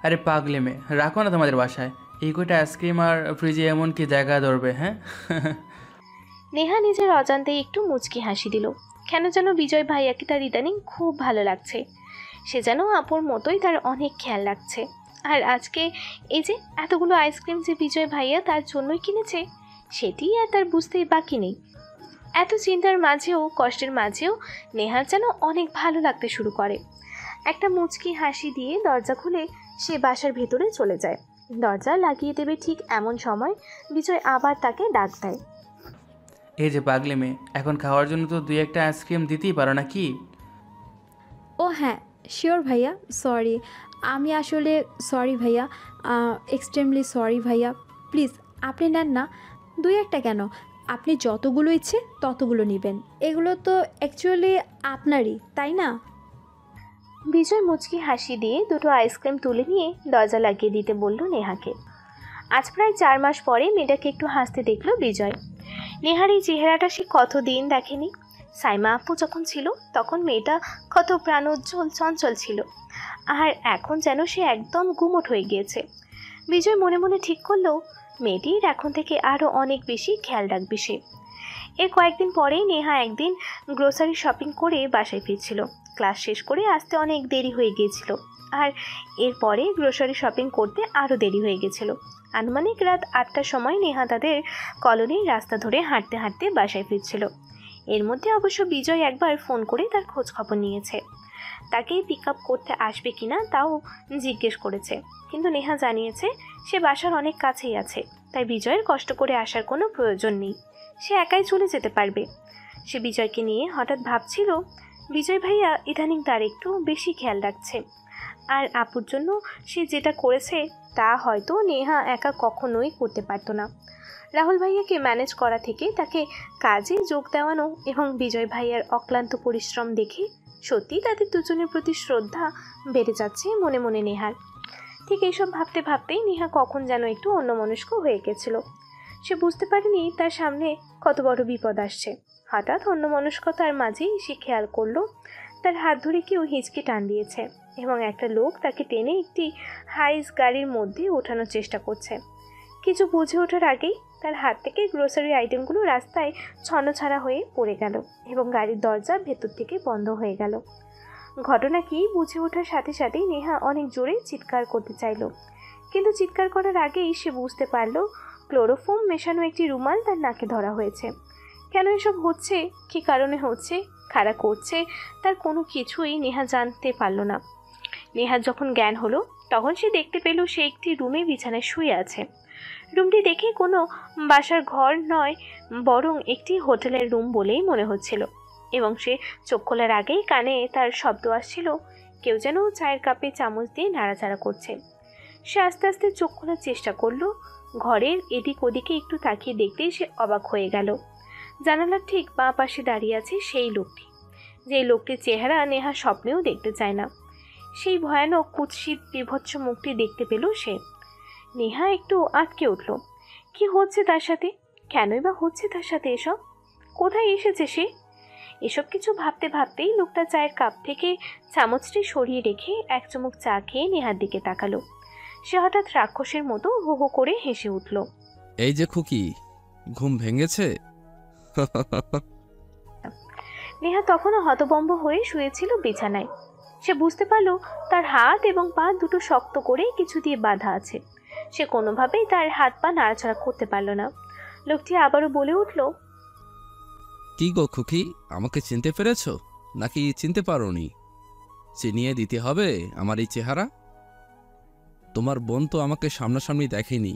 আরে পাগলে মেয়ে, রাখো না তোমাদের বাসায়। এই কয়টা আইসক্রিম আর ফ্রিজে এমন কি জায়গা ধরবে, হ্যাঁ? নেহা নিজের অজান্তেই একটু মুচকি হাসি দিল। কেন যেন বিজয় ভাইয়াকে তার ইদানিং খুব ভালো লাগছে। সে যেন আপুর মতোই তার অনেক খেয়াল রাখছে। আর আজকে এই যে এতগুলো আইসক্রিম যে বিজয় ভাইয়া তার জন্যই কিনেছে, সেটি আর তার বুঝতেই বাকি নেই। এত চিন্তার মাঝেও কষ্টের মাঝেও নেহার যেন অনেক ভালো লাগতে শুরু করে। একটা মুচকি হাসি দিয়ে দরজা খুলে সে বাসার ভেতরে চলে যায়। দরজা লাগিয়ে দেবে ঠিক এমন সময় বিজয় আবার তাকে ডাক দেয়। এই যে পাগলে মেয়ে, এখন খাওয়ার জন্য তো 2-1টা আইসক্রিম দিতেই পারো না কি? ও হ্যাঁ, শিওর ভাইয়া, সরি। আমি আসলে সরি ভাইয়া, এক্সট্রিমলি সরি ভাইয়া। প্লিজ আপনি নেন না, 2-1টা কেন, আপনি যতগুলো ইচ্ছে ততগুলো নেবেন। এগুলো তো অ্যাকচুয়ালি আপনারই, তাই না? বিজয় মুচকি হাসি দিয়ে দুটো আইসক্রিম তুলে নিয়ে দরজা লাগিয়ে দিতে বলল নেহাকে। আজ প্রায় 4 মাস পরে মেয়েটাকে একটু হাসতে দেখলো বিজয়। নেহার এই চেহারাটা সে কতদিন দেখেনি। সাইমা আপু যখন ছিল তখন মেয়েটা কত প্রাণোজ্জ্বল চঞ্চল ছিল, আর এখন যেন সে একদম গুমোট হয়ে গিয়েছে। বিজয় মনে মনে ঠিক করলো মেয়েটির এখন থেকে আরও অনেক বেশি খেয়াল রাখবে সে। এর কয়েকদিন পরেই নেহা একদিন গ্রোসারি শপিং করে বাসায় ফিরছিল। ক্লাস শেষ করে আসতে অনেক দেরি হয়ে গিয়েছিল, আর এরপরে গ্রোসারি শপিং করতে আরও দেরি হয়ে গেছিল। আনুমানিক রাত 8টার সময় নেহা তাদের কলোনির রাস্তা ধরে হাঁটতে হাঁটতে বাসায় ফিরছিল। এর মধ্যে অবশ্য বিজয় একবার ফোন করে তার খোঁজ খবর নিয়েছে, তাকে পিক আপ করতে আসবে কিনা তাও জিজ্ঞেস করেছে। কিন্তু নেহা জানিয়েছে সে বাসার অনেক কাছেই আছে, তাই বিজয়ের কষ্ট করে আসার কোনো প্রয়োজন নেই, সে একাই চলে যেতে পারবে। সে বিজয়কে নিয়ে হঠাৎ ভাবছিল বিজয় ভাইয়া ইদানিং তার একটু বেশি খেয়াল রাখছে, আর আপুর জন্য সে যেটা করেছে তা হয়তো নেহা একা কখনোই করতে পারতো না। রাহুল ভাইয়াকে ম্যানেজ করা থেকে তাকে কাজে যোগ দেওয়ানো এবং বিজয় ভাইয়ার অক্লান্ত পরিশ্রম দেখে সত্যি তাদের দুজনের প্রতি শ্রদ্ধা বেড়ে যাচ্ছে মনে মনে নেহার। ঠিক এইসব ভাবতে ভাবতেই নেহা কখন যেন একটু অন্যমনস্ক হয়ে গেছিল। সে বুঝতে পারেনি তার সামনে কত বড় বিপদ আসছে। হঠাৎ অন্যমনস্কতার মাঝেই সে খেয়াল করলো তার হাত ধরে কেউ হিঁচকে টান দিয়েছে এবং একটা লোক তাকে টেনে একটি হাইস গাড়ির মধ্যে ওঠানোর চেষ্টা করছে। কিছু বুঝে ওঠার আগেই তার হাত থেকে গ্রোসারি আইটেমগুলো রাস্তায় ছন্নছাড়া হয়ে পড়ে গেল এবং গাড়ির দরজা ভেতর থেকে বন্ধ হয়ে গেল। ঘটনা কি বুঝে ওঠার সাথে সাথেই নেহা অনেক জোরে চিৎকার করতে চাইল, কিন্তু চিৎকার করার আগেই সে বুঝতে পারল ক্লোরোফোম মেশানো একটি রুমাল তার নাকে ধরা হয়েছে। কেন এসব হচ্ছে, কী কারণে হচ্ছে, কারা করছে, তার কোনো কিছুই নেহা জানতে পারল না। নেহার যখন জ্ঞান হলো তখন সে দেখতে পেল সে একটি রুমে বিছানায় শুয়ে আছে। রুমটি দেখে কোনো বাসার ঘর নয়, বরং একটি হোটেলের রুম বলেই মনে হচ্ছিল, এবং সে চোখ খোলার আগেই কানে তার শব্দ আসছিল কেউ যেন চায়ের কাপে চামচ দিয়ে নাড়াচাড়া করছে। সে আস্তে আস্তে চোখ খোলার চেষ্টা করলো। ঘরের এদিক ওদিকে একটু তাকিয়ে দেখতেই সে অবাক হয়ে গেল। জানালার ঠিক বাঁ পাশে দাঁড়িয়ে আছে সেই লোকটি, যে লোকটির চেহারা নেহা স্বপ্নেও দেখতে চায় না। সেই ভয়ানক কুৎসিত বিভৎস মুখটি দেখতে পেল সে। নেহা একটু আটকে উঠল। কি হচ্ছে তার সাথে, কেনই বা হচ্ছে তার সাথে এসব, কোথায় এসেছে সে? এসব কিছু ভাবতে ভাবতেই লোকটা চায়ের কাপ থেকে চামচটি সরিয়ে রেখে এক চুমুক চা খেয়ে নেহার দিকে তাকালো। সে হঠাৎ রাক্ষসের মতো হো হো করে হেসে উঠল। এই যে খুকি, ঘুম ভেঙেছে? নেহা তখনও হতভম্ব হয়ে শুয়েছিল বিছানায়। সে বুঝতে পারল তার হাত এবং পা দুটো শক্ত করে কিছু দিয়ে বাঁধা আছে। সে কোনোভাবেই তার হাত পা নাড়াচাড়া করতে পারল না। লোকটি আবারও বলে উঠল, কি গো খুকি, আমাকে চিনতে পেরেছ নাকি চিনতে পারোনি? চিনিয়ে দিতে হবে আমার এই চেহারা? তোমার বোন তো আমাকে সামনাসামনি দেখেনি,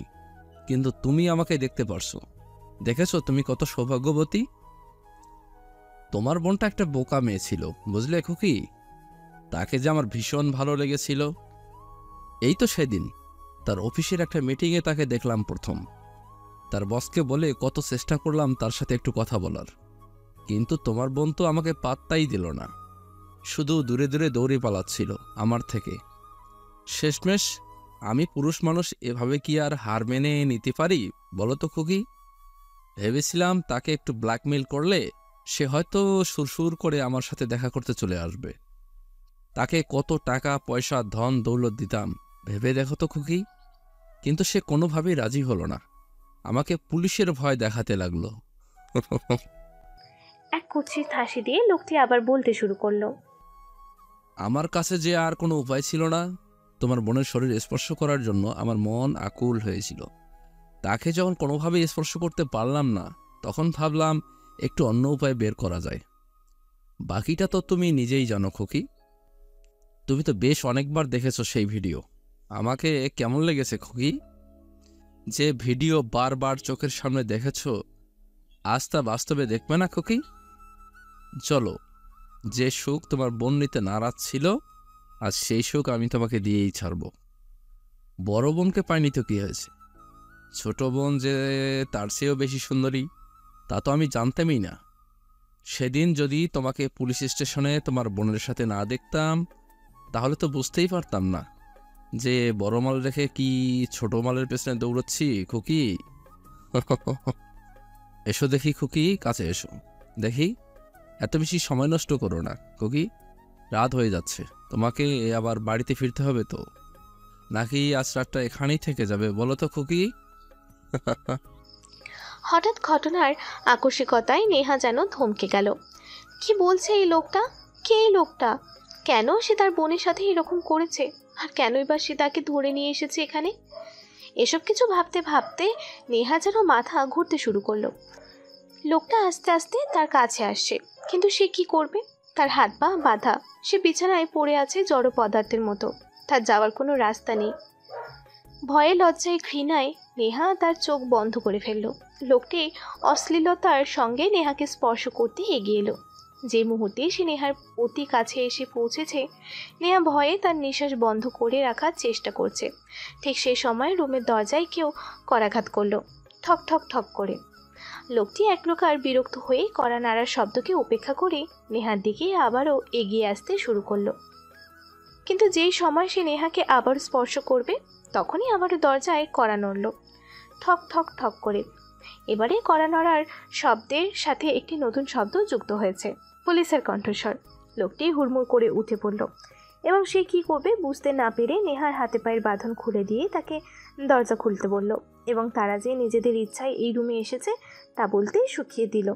কিন্তু তুমি আমাকে দেখতে পারছো। দেখেছো তুমি কত সৌভাগ্যবতী। তোমার বোনটা একটা বোকা মেয়ে ছিল, বুঝলে খুকি? তাকে যে আমার ভীষণ ভালো লেগেছিল। এই তো সেদিন তার অফিসের একটা মিটিংয়ে তাকে দেখলাম প্রথম। তার বসকে বলে কত চেষ্টা করলাম তার সাথে একটু কথা বলার, কিন্তু তোমার বোন তো আমাকে পাত্তাই দিল না, শুধু দূরে দূরে দৌড়ে পালাচ্ছিল আমার থেকে। শেষমেশ আমি পুরুষ মানুষ এভাবে কি আর হার মেনে নিতে পারি বলো তো খুকি? ভেবেছিলাম তাকে একটু ব্ল্যাকমেল করলে সে হয়তো সুরসুর করে আমার সাথে দেখা করতে চলে আসবে। তাকে কত টাকা পয়সা ধন দৌলত দিতাম ভেবে দেখো তো খুকি। কিন্তু সে কোনোভাবেই রাজি হলো না, আমাকে পুলিশের ভয় দেখাতে লাগলো। এক কুৎসিত হাসি দিয়ে লোকটি আবার বলতে শুরু করলো। আমার কাছে যে আর কোনো উপায় ছিল না। তোমার বোনের শরীর স্পর্শ করার জন্য আমার মন আকুল হয়েছিল। তাকে যখন কোনোভাবেই স্পর্শ করতে পারলাম না, তখন ভাবলাম একটু অন্য উপায় বের করা যায়। বাকিটা তো তুমি নিজেই জানো খুকি। তুমি তো বেশ অনেকবার দেখেছো সেই ভিডিও। আমাকে কেমন লেগেছে খুকি? যে ভিডিও বারবার চোখের সামনে দেখেছো, আজ তা বাস্তবে দেখবে না খুকি? চলো, যে সুখ তোমার বোন নিতে নারাজ ছিল, আজ সেই সুখ আমি তোমাকে দিয়েই ছাড়ব। বড় বোনকে পাইনি তো কি হয়েছে? ছোট বোন যে তার চেয়েও বেশি সুন্দরী তা তো আমি জানতামই না। সেদিন যদি তোমাকে পুলিশ স্টেশনে তোমার বোনের সাথে না দেখতাম, তাহলে তো বুঝতেই পারতাম না যে বড় মাল রেখে কি ছোট মালের পেছনে দৌড়চ্ছি খুকি। এসো দেখি খুকি, কাছে এসো দেখি। এত বেশি সময় নষ্ট করো না খুকি, রাত হয়ে যাচ্ছে। তোমাকে আবার বাড়িতে ফিরতে হবে তো, নাকি আজ রাতটা এখানেই থেকে যাবে বলো তো খুকি? হঠাৎ ঘটনার আকস্মিকতায় নেহা যেন থমকে গেল। কি বলছে এই লোকটা? কে এই লোকটা? কেন সে তার বোনের সাথে এরকম করেছে? আর কেনই বা সে তাকে ধরে নিয়ে এসেছে এখানে? এসব কিছু ভাবতে ভাবতে নেহা যেন মাথা ঘুরতে শুরু করলো। লোকটা আস্তে আস্তে তার কাছে আসছে, কিন্তু সে কি করবে? তার হাত পা বাঁধা, সে বিছানায় পড়ে আছে জড় পদার্থের মতো। তার যাওয়ার কোনো রাস্তা নেই। ভয়ে লজ্জায় ঘৃণায় নেহা তার চোখ বন্ধ করে ফেলল। লোকটি অশ্লীলতার সঙ্গে নেহাকে স্পর্শ করতে এগিয়ে এলো। যে মুহূর্তে সে নেহার অতি কাছে এসে পৌঁছেছে, নেহা ভয়ে তার নিঃশ্বাস বন্ধ করে রাখার চেষ্টা করছে। ঠিক সেই সময় রুমের দরজায় কেউ করাঘাত করলো, ঠক ঠক ঠক করে। লোকটি এক প্রকার বিরক্ত হয়ে কড়া নাড়ার শব্দকে উপেক্ষা করে নেহার দিকে আবারও এগিয়ে আসতে শুরু করলো। কিন্তু যেই সময় সে নেহাকে আবার স্পর্শ করবে, তখনই আবারও দরজায় কড়া নড়ল, ঠক ঠক ঠক করে। এবারে কড়া নড়ার শব্দের সাথে একটি নতুন শব্দ যুক্ত হয়েছে, পুলিশের কণ্ঠস্বর। লোকটি হুড়মুড় করে উঠে পড়ল এবং সে কি করবে বুঝতে না পেরে নেহার হাতে পায়ের বাঁধন খুলে দিয়ে তাকে দরজা খুলতে বলল এবং তারা যে নিজেদের ইচ্ছায় এই রুমে এসেছে তা বলতেই শুকিয়ে দিল।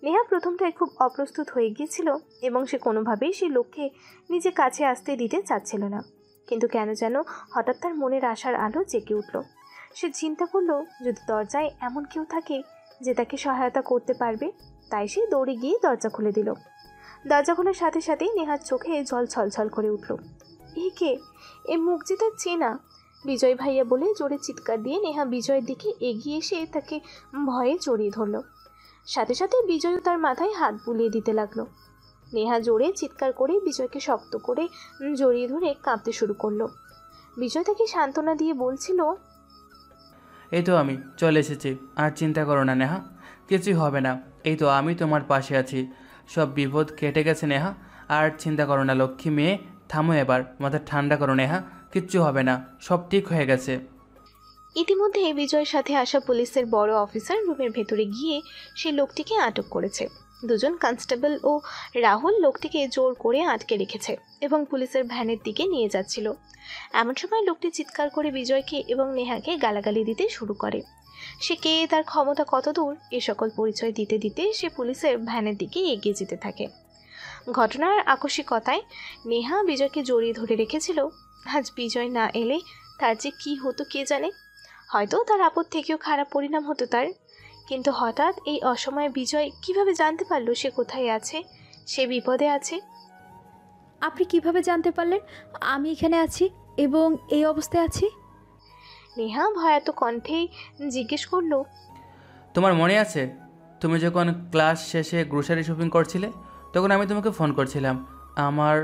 নেহা প্রথমটায় খুব অপ্রস্তুত হয়ে গিয়েছিল এবং সে কোনোভাবেই সেই লোককে নিজে কাছে আসতে দিতে চাচ্ছিল না। কিন্তু কেন যেন হঠাৎ তার মনের আশার আলো জেগে উঠল। সে চিন্তা করলো যদি দরজায় এমন কেউ থাকে যে তাকে সহায়তা করতে পারবে। তাই সে দৌড়ে গিয়ে দরজা খুলে দিল। দরজা খোলার সাথে সাথেই নেহার চোখে জল ছলছল করে উঠল। এ কে? এ মুখ যে তার চেনা। বিজয় ভাইয়া বলে জোরে চিৎকার দিয়ে নেহা বিজয়ের দিকে এগিয়ে এসে তাকে ভয়ে জড়িয়ে ধরল। সাথে সাথে বিজয়ও তার মাথায় হাত বুলিয়ে দিতে লাগলো। নেহা জোরে চিৎকার করে বিজয়কে শক্ত করে জড়িয়ে ধরে কাঁপতে শুরু করলো। বিজয় তাকে সান্ত্বনা দিয়ে বলছিল, এই তো আমি চলে এসেছি, আর চিন্তা করো না নেহা, কিছুই হবে না। এই তো আমি তোমার পাশে আছি, সব বিপদ কেটে গেছে নেহা, আর চিন্তা করো না লক্ষ্মী মেয়ে। থামো এবার, মাথা ঠান্ডা করো নেহা, কিচ্ছু হবে না, সব ঠিক হয়ে গেছে। ইতিমধ্যে বিজয়ের সাথে আসা পুলিশের বড় অফিসার রুমের ভেতরে গিয়ে সেই লোকটিকে আটক করেছে। দুজন কনস্টেবল ও রাহুল লোকটিকে জোর করে আটকে রেখেছে এবং পুলিশের ভ্যানের দিকে নিয়ে যাচ্ছিল। এমন সময় লোকটি চিৎকার করে বিজয়কে এবং নেহাকে গালাগালি দিতে শুরু করে। সে কে, তার ক্ষমতা কত দূর, এ সকল পরিচয় দিতে দিতে সে পুলিশের ভ্যানের দিকে এগিয়ে যেতে থাকে। ঘটনার আকস্মিকতায় নেহা বিজয়কে জড়িয়ে ধরে রেখেছিল। আজ বিজয় না এলে তার যে কী হতো কে জানে। হয়তো তার আপদ থেকেও খারাপ পরিণাম হতো তার। কিন্তু হঠাৎ এই অসময়ে বিজয় কিভাবে জানতে পারলো সে কোথায় আছে, সে বিপদে আছে? আপনি কিভাবে জানতে পারলেন আমি এখানে আছি এবং এই অবস্থায় আছি? নেহা ভয়াত কণ্ঠেই জিজ্ঞেস করলো। তোমার মনে আছে তুমি যখন ক্লাস শেষে গ্রোসারি শপিং করছিলে, তখন আমি তোমাকে ফোন করছিলাম। আমার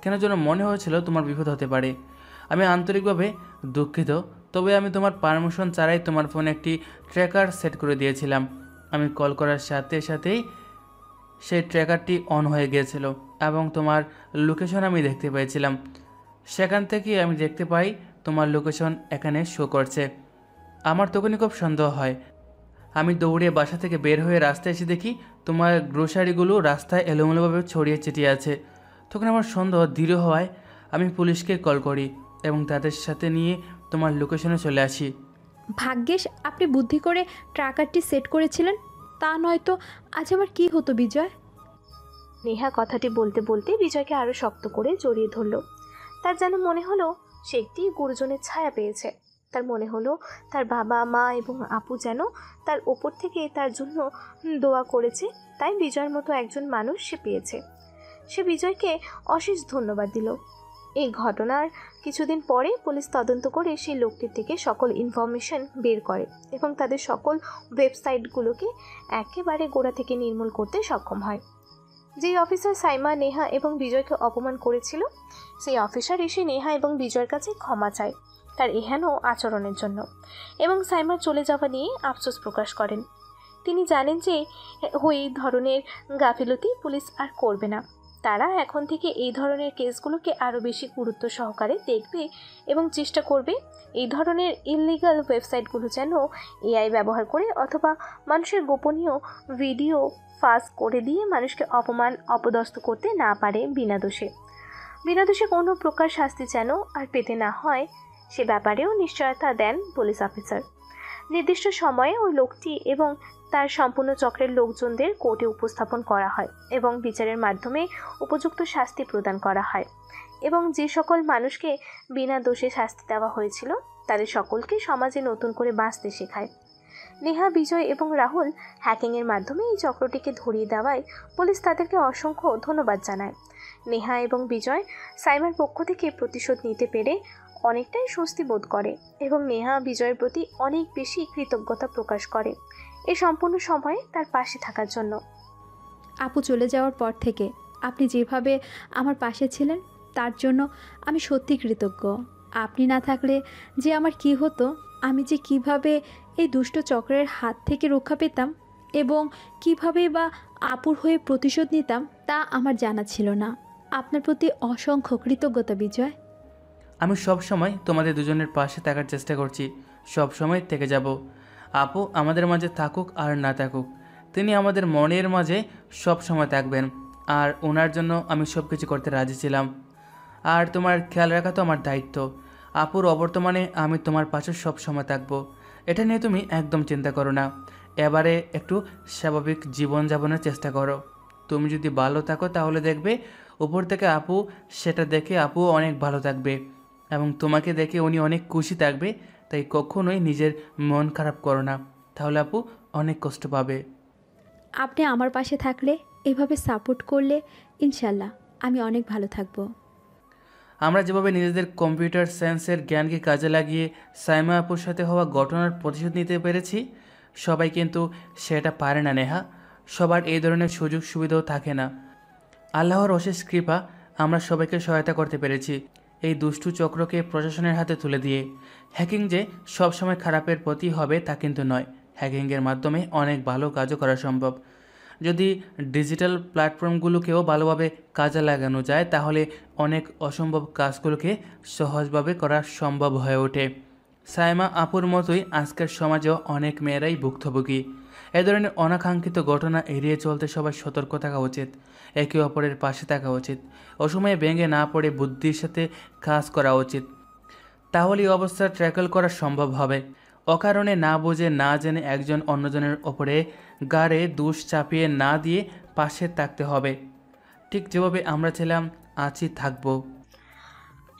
কেন যেন মনে হয়েছিল তোমার বিপদ হতে পারে। আমি আন্তরিকভাবে দুঃখিত, তবে আমি তোমার পারমিশন ছাড়াই তোমার ফোনে একটি ট্র্যাকার সেট করে দিয়েছিলাম। আমি কল করার সাথে সাথেই সেই ট্র্যাকারটি অন হয়ে গিয়েছিল এবং তোমার লোকেশন আমি দেখতে পেয়েছিলাম। সেখান থেকে আমি দেখতে পাই তোমার লোকেশন এখানে শো করছে। আমার তখনই খুব সন্দেহ হয়। আমি দৌড়ে বাসা থেকে বের হয়ে রাস্তায় এসে দেখি তোমার গ্রোসারিগুলো রাস্তায় এলোমেলোভাবে ছড়িয়ে ছিটিয়ে আছে। তখন আমার সন্দেহ দৃঢ় হওয়ায় আমি পুলিশকে কল করি এবং তাদের সাথে নিয়ে তোমার লোকেশনে চলে আসি। ভাগ্যেশ আপনি বুদ্ধি করে ট্র্যাকারটি সেট করেছিলেন, তা নয়তো আজ আমার কি হতো বিজয়। নেহা কথাটি বলতে বলতে বিজয়কে আরও শক্ত করে জড়িয়ে ধরল। তার যেন মনে হলো সে একটি গুরুজনের ছায়া পেয়েছে। তার মনে হলো তার বাবা মা এবং আপু যেন তার ওপর থেকে তার জন্য দোয়া করেছে, তাই বিজয়ের মতো একজন মানুষ সে পেয়েছে। সে বিজয়কে অশেষ ধন্যবাদ দিল। এই ঘটনার কিছুদিন পরে পুলিশ তদন্ত করে সেই লোকটির থেকে সকল ইনফরমেশন বের করে এবং তাদের সকল ওয়েবসাইটগুলোকে একেবারে গোড়া থেকে নির্মূল করতে সক্ষম হয়। যেই অফিসার সাইমা, নেহা এবং বিজয়কে অপমান করেছিল, সেই অফিসার এসে নেহা এবং বিজয়ের কাছে ক্ষমা চায় তার এহেন আচরণের জন্য এবং সাইমার চলে যাওয়া নিয়ে আফসোস প্রকাশ করেন। তিনি জানেন যে এই ধরনের গাফিলতি পুলিশ আর করবে না। তারা এখন থেকে এই ধরনের কেসগুলোকে আরও বেশি গুরুত্ব সহকারে দেখবে এবং চেষ্টা করবে এই ধরনের ইললিগাল ওয়েবসাইটগুলো যেন এআই ব্যবহার করে অথবা মানুষের গোপনীয় ভিডিও ফাঁস করে দিয়ে মানুষকে অপমান অপদস্থ করতে না পারে বিনা দোষে কোনো প্রকার শাস্তি যেন আর পেতে না হয়, সে ব্যাপারেও নিশ্চয়তা দেন পুলিশ অফিসার। নির্দিষ্ট সময়ে ওই লোকটি এবং তার সম্পূর্ণ চক্রের লোকজনদের কোর্টে উপস্থাপন করা হয় এবং বিচারের মাধ্যমে উপযুক্ত শাস্তি প্রদান করা হয় এবং যে সকল মানুষকে বিনা দোষে শাস্তি দেওয়া হয়েছিল তাদের সকলকে সমাজে নতুন করে বাঁচতে শেখায়। নেহা, বিজয় এবং রাহুল হ্যাকিংয়ের মাধ্যমে এই চক্রটিকে ধরিয়ে দেওয়ায় পুলিশ তাদেরকে অসংখ্য ধন্যবাদ জানায়। নেহা এবং বিজয় সাইমার পক্ষ থেকে প্রতিশোধ নিতে পেরে অনেকটাই স্বস্তি বোধ করে এবং নেহা বিজয়ের প্রতি অনেক বেশি কৃতজ্ঞতা প্রকাশ করে এই সম্পূর্ণ সময়ে তার পাশে থাকার জন্য। আপু চলে যাওয়ার পর থেকে আপনি যেভাবে আমার পাশে ছিলেন তার জন্য আমি সত্যি কৃতজ্ঞ। আপনি না থাকলে যে আমার কি হতো, আমি যে কিভাবে এই দুষ্ট চক্রের হাত থেকে রক্ষা পেতাম এবং কিভাবে বা আপুর হয়ে প্রতিশোধ নিতাম তা আমার জানা ছিল না। আপনার প্রতি অসংখ্য কৃতজ্ঞতা বিজয়। আমি সব সময় তোমাদের দুজনের পাশে থাকার চেষ্টা করছি, সব সময় থেকে যাব। আপু আমাদের মাঝে থাকুক আর না থাকুক, তিনি আমাদের মনের মাঝে সব সময় থাকবেন আর ওনার জন্য আমি সব কিছু করতে রাজি ছিলাম। আর তোমার খেয়াল রাখা তো আমার দায়িত্ব। আপুর অবর্তমানে আমি তোমার পাশে সব সময় থাকবো, এটা নিয়ে তুমি একদম চিন্তা করো না। এবারে একটু স্বাভাবিক জীবনযাপনের চেষ্টা করো। তুমি যদি ভালো থাকো তাহলে দেখবে উপর থেকে আপু সেটা দেখে আপুও অনেক ভালো থাকবে এবং তোমাকে দেখে উনি অনেক খুশি থাকবে। তাই কখনোই নিজের মন খারাপ করো না, তাহলে আপু অনেক কষ্ট পাবে। আপনি আমার পাশে থাকলে, এভাবে সাপোর্ট করলে ইনশাল্লাহ আমি অনেক ভালো থাকবো। আমরা যেভাবে নিজেদের কম্পিউটার সায়েন্সের জ্ঞানকে কাজে লাগিয়ে সাইমা আপুর সাথে হওয়া ঘটনার প্রতিশোধ নিতে পেরেছি, সবাই কিন্তু সেটা পারে না নেহা। সবার এই ধরনের সুযোগ সুবিধাও থাকে না। আল্লাহর অশেষ কৃপা আমরা সবাইকে সহায়তা করতে পেরেছি এই দুষ্টু চক্রকে প্রশাসনের হাতে তুলে দিয়ে। হ্যাকিং যে সবসময় খারাপের প্রতি হবে তা কিন্তু নয়। হ্যাকিংয়ের মাধ্যমে অনেক ভালো কাজও করা সম্ভব। যদি ডিজিটাল প্ল্যাটফর্মগুলোকেও ভালোভাবে কাজে লাগানো যায় তাহলে অনেক অসম্ভব কাজগুলোকে সহজভাবে করা সম্ভব হয়ে ওঠে। সাইমা আপুর মতোই আজকের সমাজেও অনেক মেয়েরাই ভুক্তভোগী। এ ধরনের অনাকাঙ্ক্ষিত ঘটনা এড়িয়ে চলতে সবাই সতর্ক থাকা উচিত, একে অপরের পাশে থাকা উচিত, অসময়ে ভেঙে না পড়ে বুদ্ধির সাথে কাজ করা উচিত। তাহলে এই অবস্থা ট্র্যাকেল করা সম্ভব হবে। অকারণে না বুঝে না জেনে একজন অন্যজনের ওপরে গাড়ে দোষ চাপিয়ে না দিয়ে পাশে থাকতে হবে, ঠিক যেভাবে আমরা ছিলাম আছি থাকবো।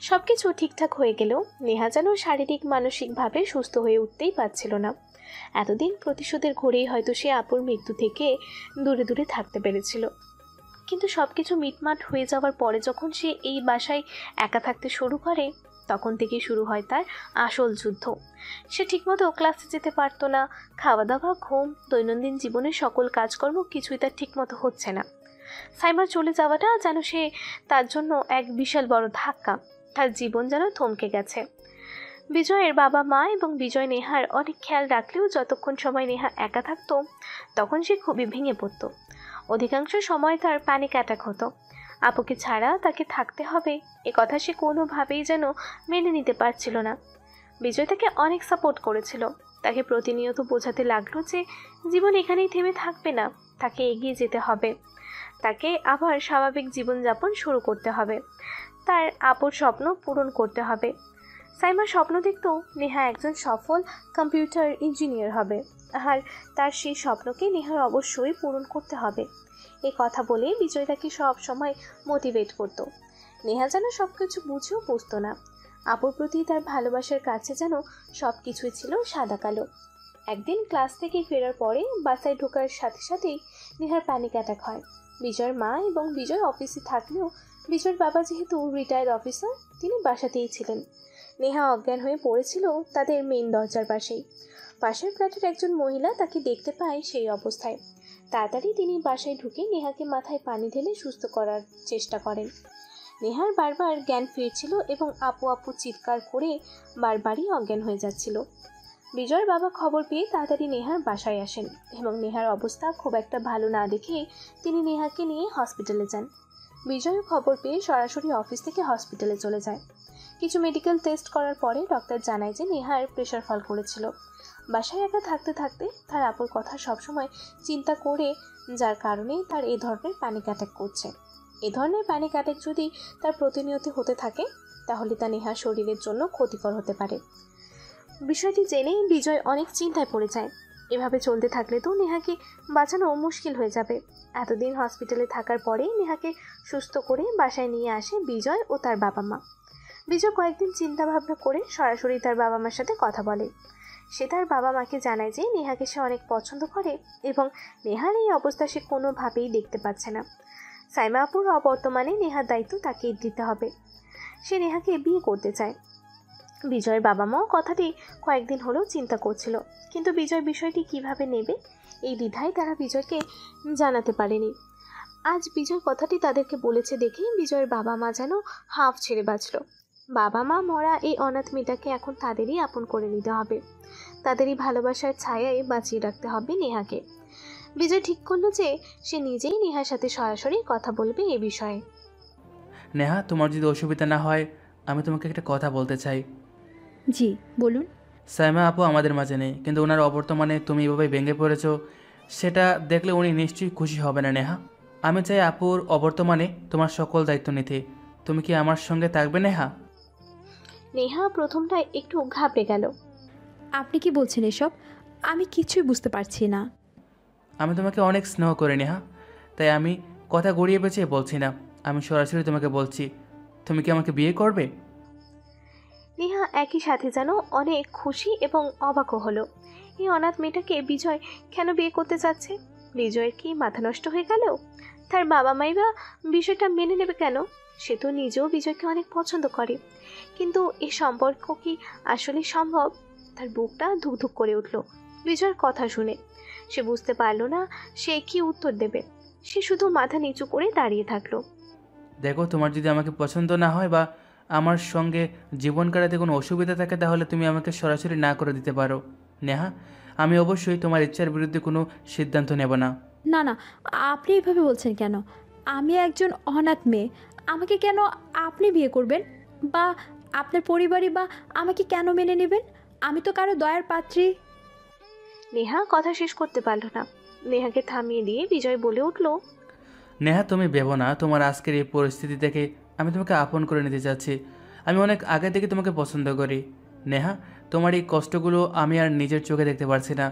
সব কিছু ঠিকঠাক হয়ে গেলেও নেহা যেন শারীরিক মানসিকভাবে সুস্থ হয়ে উঠতেই পারছিল না। এতদিন প্রতিশোধের ঘোরেই হয়তো সে আপুর মৃত্যু থেকে দূরে দূরে থাকতে পেরেছিল, কিন্তু সব কিছু মিটমাট হয়ে যাওয়ার পরে যখন সে এই বাসায় একা থাকতে শুরু করে তখন থেকেই শুরু হয় তার আসল যুদ্ধ। সে ঠিকমতো ক্লাসে যেতে পারতো না, খাওয়া দাওয়া, ঘুম, দৈনন্দিন জীবনের সকল কাজকর্ম কিছুই তার ঠিকমতো হচ্ছে না। সাইমার চলে যাওয়াটা যেন সে তার জন্য এক বিশাল বড় ধাক্কা। তার জীবন যেন থমকে গেছে। বিজয়ের বাবা মা এবং বিজয় নেহার অনেক খেয়াল রাখলেও যতক্ষণ সময় নেহা একা থাকতো তখন সে খুবই ভেঙে পড়ত। অধিকাংশ সময় তার প্যানিক অ্যাটাক হতো। আপুকে ছাড়া তাকে থাকতে হবে এ কথা সে কোনোভাবেই যেন মেনে নিতে পারছিল না। বিজয় তাকে অনেক সাপোর্ট করেছিল, তাকে প্রতিনিয়ত বোঝাতে লাগলো যে জীবন এখানেই থেমে থাকবে না, তাকে এগিয়ে যেতে হবে, তাকে আবার স্বাভাবিক জীবনযাপন শুরু করতে হবে, তার আপুর স্বপ্ন পূরণ করতে হবে। সাইমা স্বপ্ন দেখত নেহা একজন সফল কম্পিউটার ইঞ্জিনিয়ার হবে, আর তার সেই স্বপ্নকে নেহার অবশ্যই পূরণ করতে হবে। এই কথা বলে বিজয় তাকে সব সময় মোটিভেট করত। নেহা যেন সব কিছু বুঝেও বুঝতো না, আপুর প্রতি তার ভালোবাসার কাছে যেন সব কিছুই ছিল সাদা কালো। একদিন ক্লাস থেকে ফেরার পরে বাসায় ঢোকার সাথে সাথেই নেহার প্যানিক অ্যাটাক হয়। বিজয়ের মা এবং বিজয় অফিসে থাকলেও বিজয়ের বাবা যেহেতু রিটায়ার্ড অফিসার, তিনি বাসাতেই ছিলেন। নেহা অজ্ঞান হয়ে পড়েছিল তাদের মেইন দরজার পাশেই। পাশের ফ্ল্যাটের একজন মহিলা তাকে দেখতে পায় সেই অবস্থায়। তাড়াতাড়ি তিনি বাসায় ঢুকে নেহাকে মাথায় পানি ঢেলে সুস্থ করার চেষ্টা করেন। নেহার বারবার জ্ঞান ফিরছিল এবং আপু আপু চিৎকার করে বারবারই অজ্ঞান হয়ে যাচ্ছিল। বিজয়ের বাবা খবর পেয়ে তাড়াতাড়ি নেহার বাসায় আসেন এবং নেহার অবস্থা খুব একটা ভালো না দেখে তিনি নেহাকে নিয়ে হসপিটালে যান। বিজয় খবর পেয়ে সরাসরি অফিস থেকে হসপিটালে চলে যায়। কিছু মেডিকেল টেস্ট করার পরে ডক্টর জানায় যে নেহার প্রেশার ফল করেছিল। বাসায় একা থাকতে থাকতে তার আপুর কথা সবসময় চিন্তা করে, যার কারণেই তার এই ধরনের প্যানিক অ্যাটাক করছে। এ ধরনের প্যানিক অ্যাটাক যদি তার প্রতিনিয়ত হতে থাকে তাহলে তা নেহার শরীরের জন্য ক্ষতিকর হতে পারে। বিষয়টি জেনেই বিজয় অনেক চিন্তায় পড়ে যায়। এভাবে চলতে থাকলে তো নেহাকে বাঁচানো মুশকিল হয়ে যাবে। এতদিন হসপিটালে থাকার পরে নেহাকে সুস্থ করে বাসায় নিয়ে আসে বিজয় ও তার বাবা মা। বিজয় কয়েকদিন চিন্তা ভাবনা করে সরাসরি তার বাবা মার সাথে কথা বলে। সে তার বাবা মাকে জানায় যে নেহাকে সে অনেক পছন্দ করে এবং নেহার এই অবস্থা সে কোনোভাবেই দেখতে পাচ্ছে না। সাইমা আপুর বর্তমানে নেহার দায়িত্ব তাকেই দিতে হবে। সে নেহাকে বিয়ে করতে চায়। বিজয়ের বাবা মাও কথাটি কয়েকদিন হলেও চিন্তা করছিল, কিন্তু বিজয় বিষয়টি কিভাবে নেবে এই দ্বিধায় তারা বিজয়কে জানাতে পারেনি। আজ বিজয় কথাটি তাদেরকে বলেছে দেখে বিজয়ের বাবা মা যেন হাঁফ ছেড়ে বাঁচল। বাবা মা মরা এই অনাথ মেয়েটাকে এখন তাদেরই আপন করে নিতে হবে, তাদেরই ভালোবাসার ছায়ায় বাঁচিয়ে রাখতে হবে নেহাকে। বিজয় ঠিক করলো যে সে নিজেই নেহার সাথে সরাসরি কথা বলবে এ বিষয়ে। নেহা, তোমার যদি অসুবিধা না হয় আমি তোমাকে একটা কথা বলতে চাই। জি বলুন। সাইমা আপু আমাদের মাঝে নেই, কিন্তু ওনার অবর্তমানে তুমি এভাবে ভেঙে পড়েছো, সেটা দেখলে উনি নিশ্চয়ই খুশি হবে না নেহা। আমি চাই আপুর অবর্তমানে তোমার সকল দায়িত্ব নিতে। তুমি কি আমার সঙ্গে থাকবে নেহা? নেহা প্রথমটা একটু ঘাবড়ে গেল। আপনি কি বলছেন এসব? আমি কিছুই বুঝতে পারছি না। আমি তোমাকে অনেক স্নেহ করি নেহা, তাই আমি কথা গড়িয়ে পেঁচিয়ে বলছি না, আমি সরাসরি তোমাকে বলছি, তুমি কি আমাকে বিয়ে করবে? নেহা একই সাথে যেন অনেক খুশি এবং অবাকও হলো। এই অনাথ মেয়েটাকে বিজয় কেন বিয়ে করতে চাচ্ছে? বিজয়ের কি মাথা নষ্ট হয়ে গেল? তার বাবা মাই বা বিষয়টা মেনে নেবে কেন? সে তো নিজেও বিজয়কে অনেক পছন্দ করে, কিন্তু এই সম্পর্ক কি আসলে সম্ভব? তার বুকটা ধুকধুক করে উঠল বিজয়ের কথা শুনে। সে বুঝতে পারল না সে কি উত্তর দেবে। সে শুধু মাথা নিচু করে দাঁড়িয়ে থাকলো। দেখো, তোমার যদি আমাকে পছন্দ না হয় বা আমার সঙ্গে জীবন কাটাতে কোনো অসুবিধা থাকে তাহলে তুমি আমাকে সরাসরি না করে দিতে পারো নেহা। আমি অবশ্যই তোমার ইচ্ছার বিরুদ্ধে কোনো সিদ্ধান্ত নেব না। না না, আপনি এভাবে বলছেন কেন? আমি একজন অনাথ মেয়ে, আমাকে কেন আপনি বিয়ে করবেন? বা আপনার পরিবারই বা আমাকে কেন মেনে নেবেন? আমি তো কারো দয়ার পাত্রী। নেহা কথা শেষ করতে পারল না। নেহাকে থামিয়ে দিয়ে বিজয় বলে উঠল, নেহা, তুমি ভেবো না, তোমার আজকের এই পরিস্থিতি থেকে আমি তোমাকে আপন করে নিতে চাচ্ছি। আমি অনেক আগে থেকে তোমাকে পছন্দ করি নেহা। তোমার এই কষ্টগুলো আমি আর নিজের চোখে দেখতে পারছি না।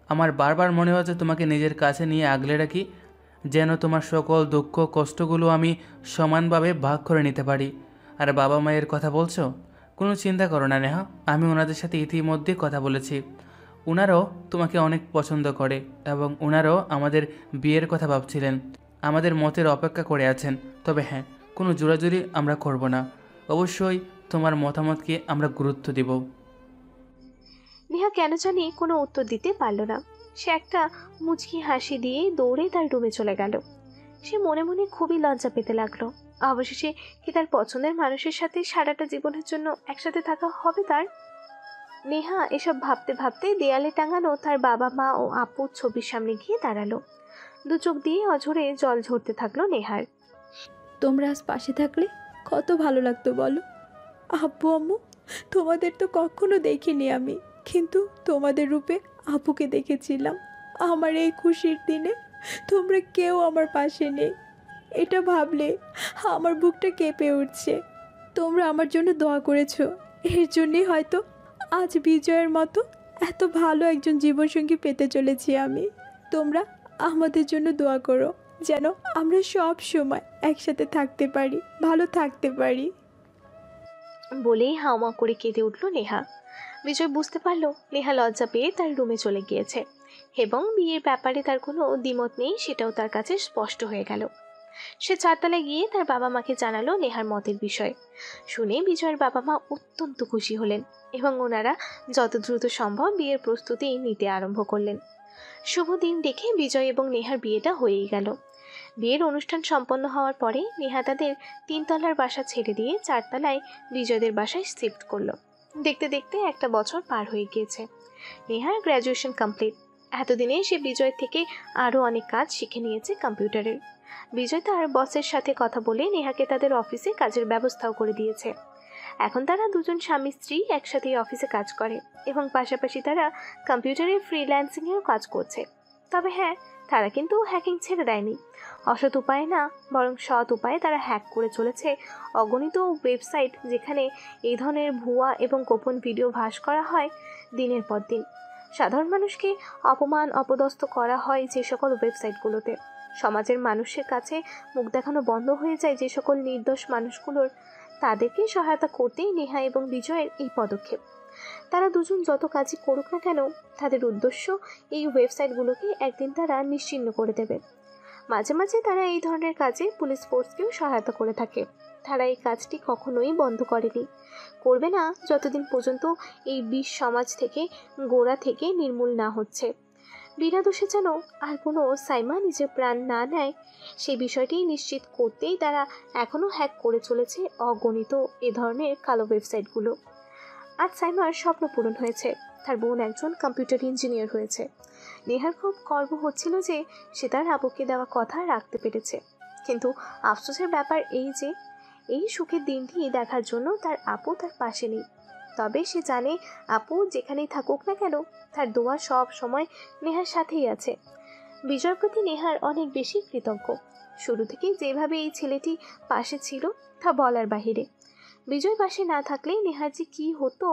আমার বারবার মনে হচ্ছে তোমাকে নিজের কাছে নিয়ে আগলে রাখি, যেন তোমার সকল দুঃখ কষ্টগুলো আমি সমানভাবে ভাগ করে নিতে পারি। আর বাবা মায়ের কথা বলছো, কোনো চিন্তা করো না নেহা, আমি ওনাদের সাথে ইতিমধ্যে কথা বলেছি। ওনারাও তোমাকে অনেক পছন্দ করে এবং ওনারাও আমাদের বিয়ের কথা ভাবছিলেন, আমাদের মতের অপেক্ষা করে আছেন। তবে হ্যাঁ, কোনো জোরাজুরি আমরা করব না, অবশ্যই তোমার মতামতকে আমরা গুরুত্ব দেব। নেহা কেন জানি কোনো উত্তর দিতে পারল না। সে একটা মুচকি হাসি দিয়ে দৌড়ে তার রুমে চলে গেল। সে মনে মনে খুবই লজ্জা পেতে লাগলো। অবশেষে কি তার পছন্দের মানুষের সাথে সারাটা জীবনের জন্য একসাথে থাকা হবে তার? নেহা এসব ভাবতে ভাবতে দেয়ালে টাঙানো তার বাবা মা ও আপুর ছবির সামনে গিয়ে দাঁড়ালো। দু চোখ দিয়ে অঝরে জল ঝরতে থাকলো নেহার। তোমরা আজ পাশে থাকলে কত ভালো লাগতো বলো। আব্বু আম্মু তোমাদের তো কখনো দেখিনি আমি, কিন্তু তোমাদের রূপে আপুকে দেখেছিলাম। আমার এই খুশির দিনে তোমরা কেউ আমার পাশে নেই, এটা ভাবলে আমার বুকটা কেঁপে উঠছে। তোমরা আমার জন্য দোয়া করেছো, এর জন্যই হয়তো আজ বিজয়ের মতো এত ভালো একজন জীবনসঙ্গী পেতে চলেছি আমি। তোমরা আমাদের জন্য দোয়া করো যেন আমরা সব সময় একসাথে থাকতে পারি, ভালো থাকতে পারি। বলেই হাওমা করে কেঁদে উঠল নেহা। বিজয় বুঝতে পারল নেহা লজ্জা পেয়ে তার রুমে চলে গিয়েছে এবং বিয়ের ব্যাপারে তার কোনো দ্বিমত নেই সেটাও তার কাছে স্পষ্ট হয়ে গেল। সে 4 তলায় গিয়ে তার বাবা মাকে জানালো নেহার মতের বিষয়। শুনে বিজয়ের বাবা মা অত্যন্ত খুশি হলেন এবং ওনারা যত দ্রুত সম্ভব বিয়ের প্রস্তুতি নিতে আরম্ভ করলেন। শুভ দিন দেখে বিজয় এবং নেহার বিয়েটা হয়েই গেল। বিয়ের অনুষ্ঠান সম্পন্ন হওয়ার পরে নেহা তাদের 3 তলার বাসা ছেড়ে দিয়ে 4 তলায় বিজয়দের বাসায় শিফট করলো। দেখতে দেখতে একটা বছর পার হয়ে গিয়েছে। নেহার গ্র্যাজুয়েশন কমপ্লিট। এতদিনে সে বিজয় থেকে আরও অনেক কাজ শিখে নিয়েছে কম্পিউটারের। বিজয় তার বসের সাথে কথা বলে নেহাকে তাদের অফিসে কাজের ব্যবস্থাও করে দিয়েছে। এখন তারা দুজন স্বামী স্ত্রী একসাথে অফিসে কাজ করে এবং পাশাপাশি তারা কম্পিউটারের ফ্রিল্যান্সিংয়েও কাজ করছে। তবে হ্যাঁ, তারা কিন্তু হ্যাকিং ছেড়ে দেয়নি। অসৎ উপায়ে না, বরং সৎ উপায়ে তারা হ্যাক করে চলেছে অগণিত ওয়েবসাইট, যেখানে এই ধরনের ভুয়া এবং গোপন ভিডিও ভাস করা হয় দিনের পর দিন। সাধারণ মানুষকে অপমান অপদস্থ করা হয় যে সকল ওয়েবসাইটগুলোতে। সমাজের মানুষের কাছে মুখ দেখানো বন্ধ হয়ে যায় যে সকল নির্দোষ মানুষগুলোর, তাদেরকে সহায়তা করতেই নেহা এবং বিজয়ের এই পদক্ষেপ। তারা দুজন যত কাজই করুক না কেন, তাদের উদ্দেশ্য এই ওয়েবসাইটগুলোকে একদিন তারা নিশ্চিহ্ন করে দেবে। মাঝে মাঝে তারা এই ধরনের কাজে পুলিশ ফোর্সকেও সহায়তা করে থাকে। তারা এই কাজটি কখনোই বন্ধ করেনি, করবে না যতদিন পর্যন্ত এই বিষ সমাজ থেকে গোড়া থেকে নির্মূল না হচ্ছে। বিনা দোষে যেন আর কোনো সাইমা নিজের প্রাণ না নেয়, সেই বিষয়টি নিশ্চিত করতেই তারা এখনও হ্যাক করে চলেছে অগণিত এ ধরনের কালো ওয়েবসাইটগুলো। আজ সাইমার স্বপ্ন পূরণ হয়েছে, তার বোন একজন কম্পিউটার ইঞ্জিনিয়ার হয়েছে। নেহার খুব গর্ব হচ্ছিল যে সে তার আপুকে দেওয়া কথা রাখতে পেরেছে। কিন্তু আফসোসের ব্যাপার এই যে এই সুখের দিনটি দেখার জন্য তার আপু তার পাশে নেই। তবে সে জানে আপু যেখানেই থাকুক না কেন, তার দোয়া সব সময় নেহার সাথেই আছে। বিজয়ের প্রতি নেহার অনেক বেশি কৃতজ্ঞ। শুরু থেকে যেভাবে এই ছেলেটি পাশে ছিল তা বলার বাহিরে। বিজয় পাশে না থাকলে নেহার যে কী হতো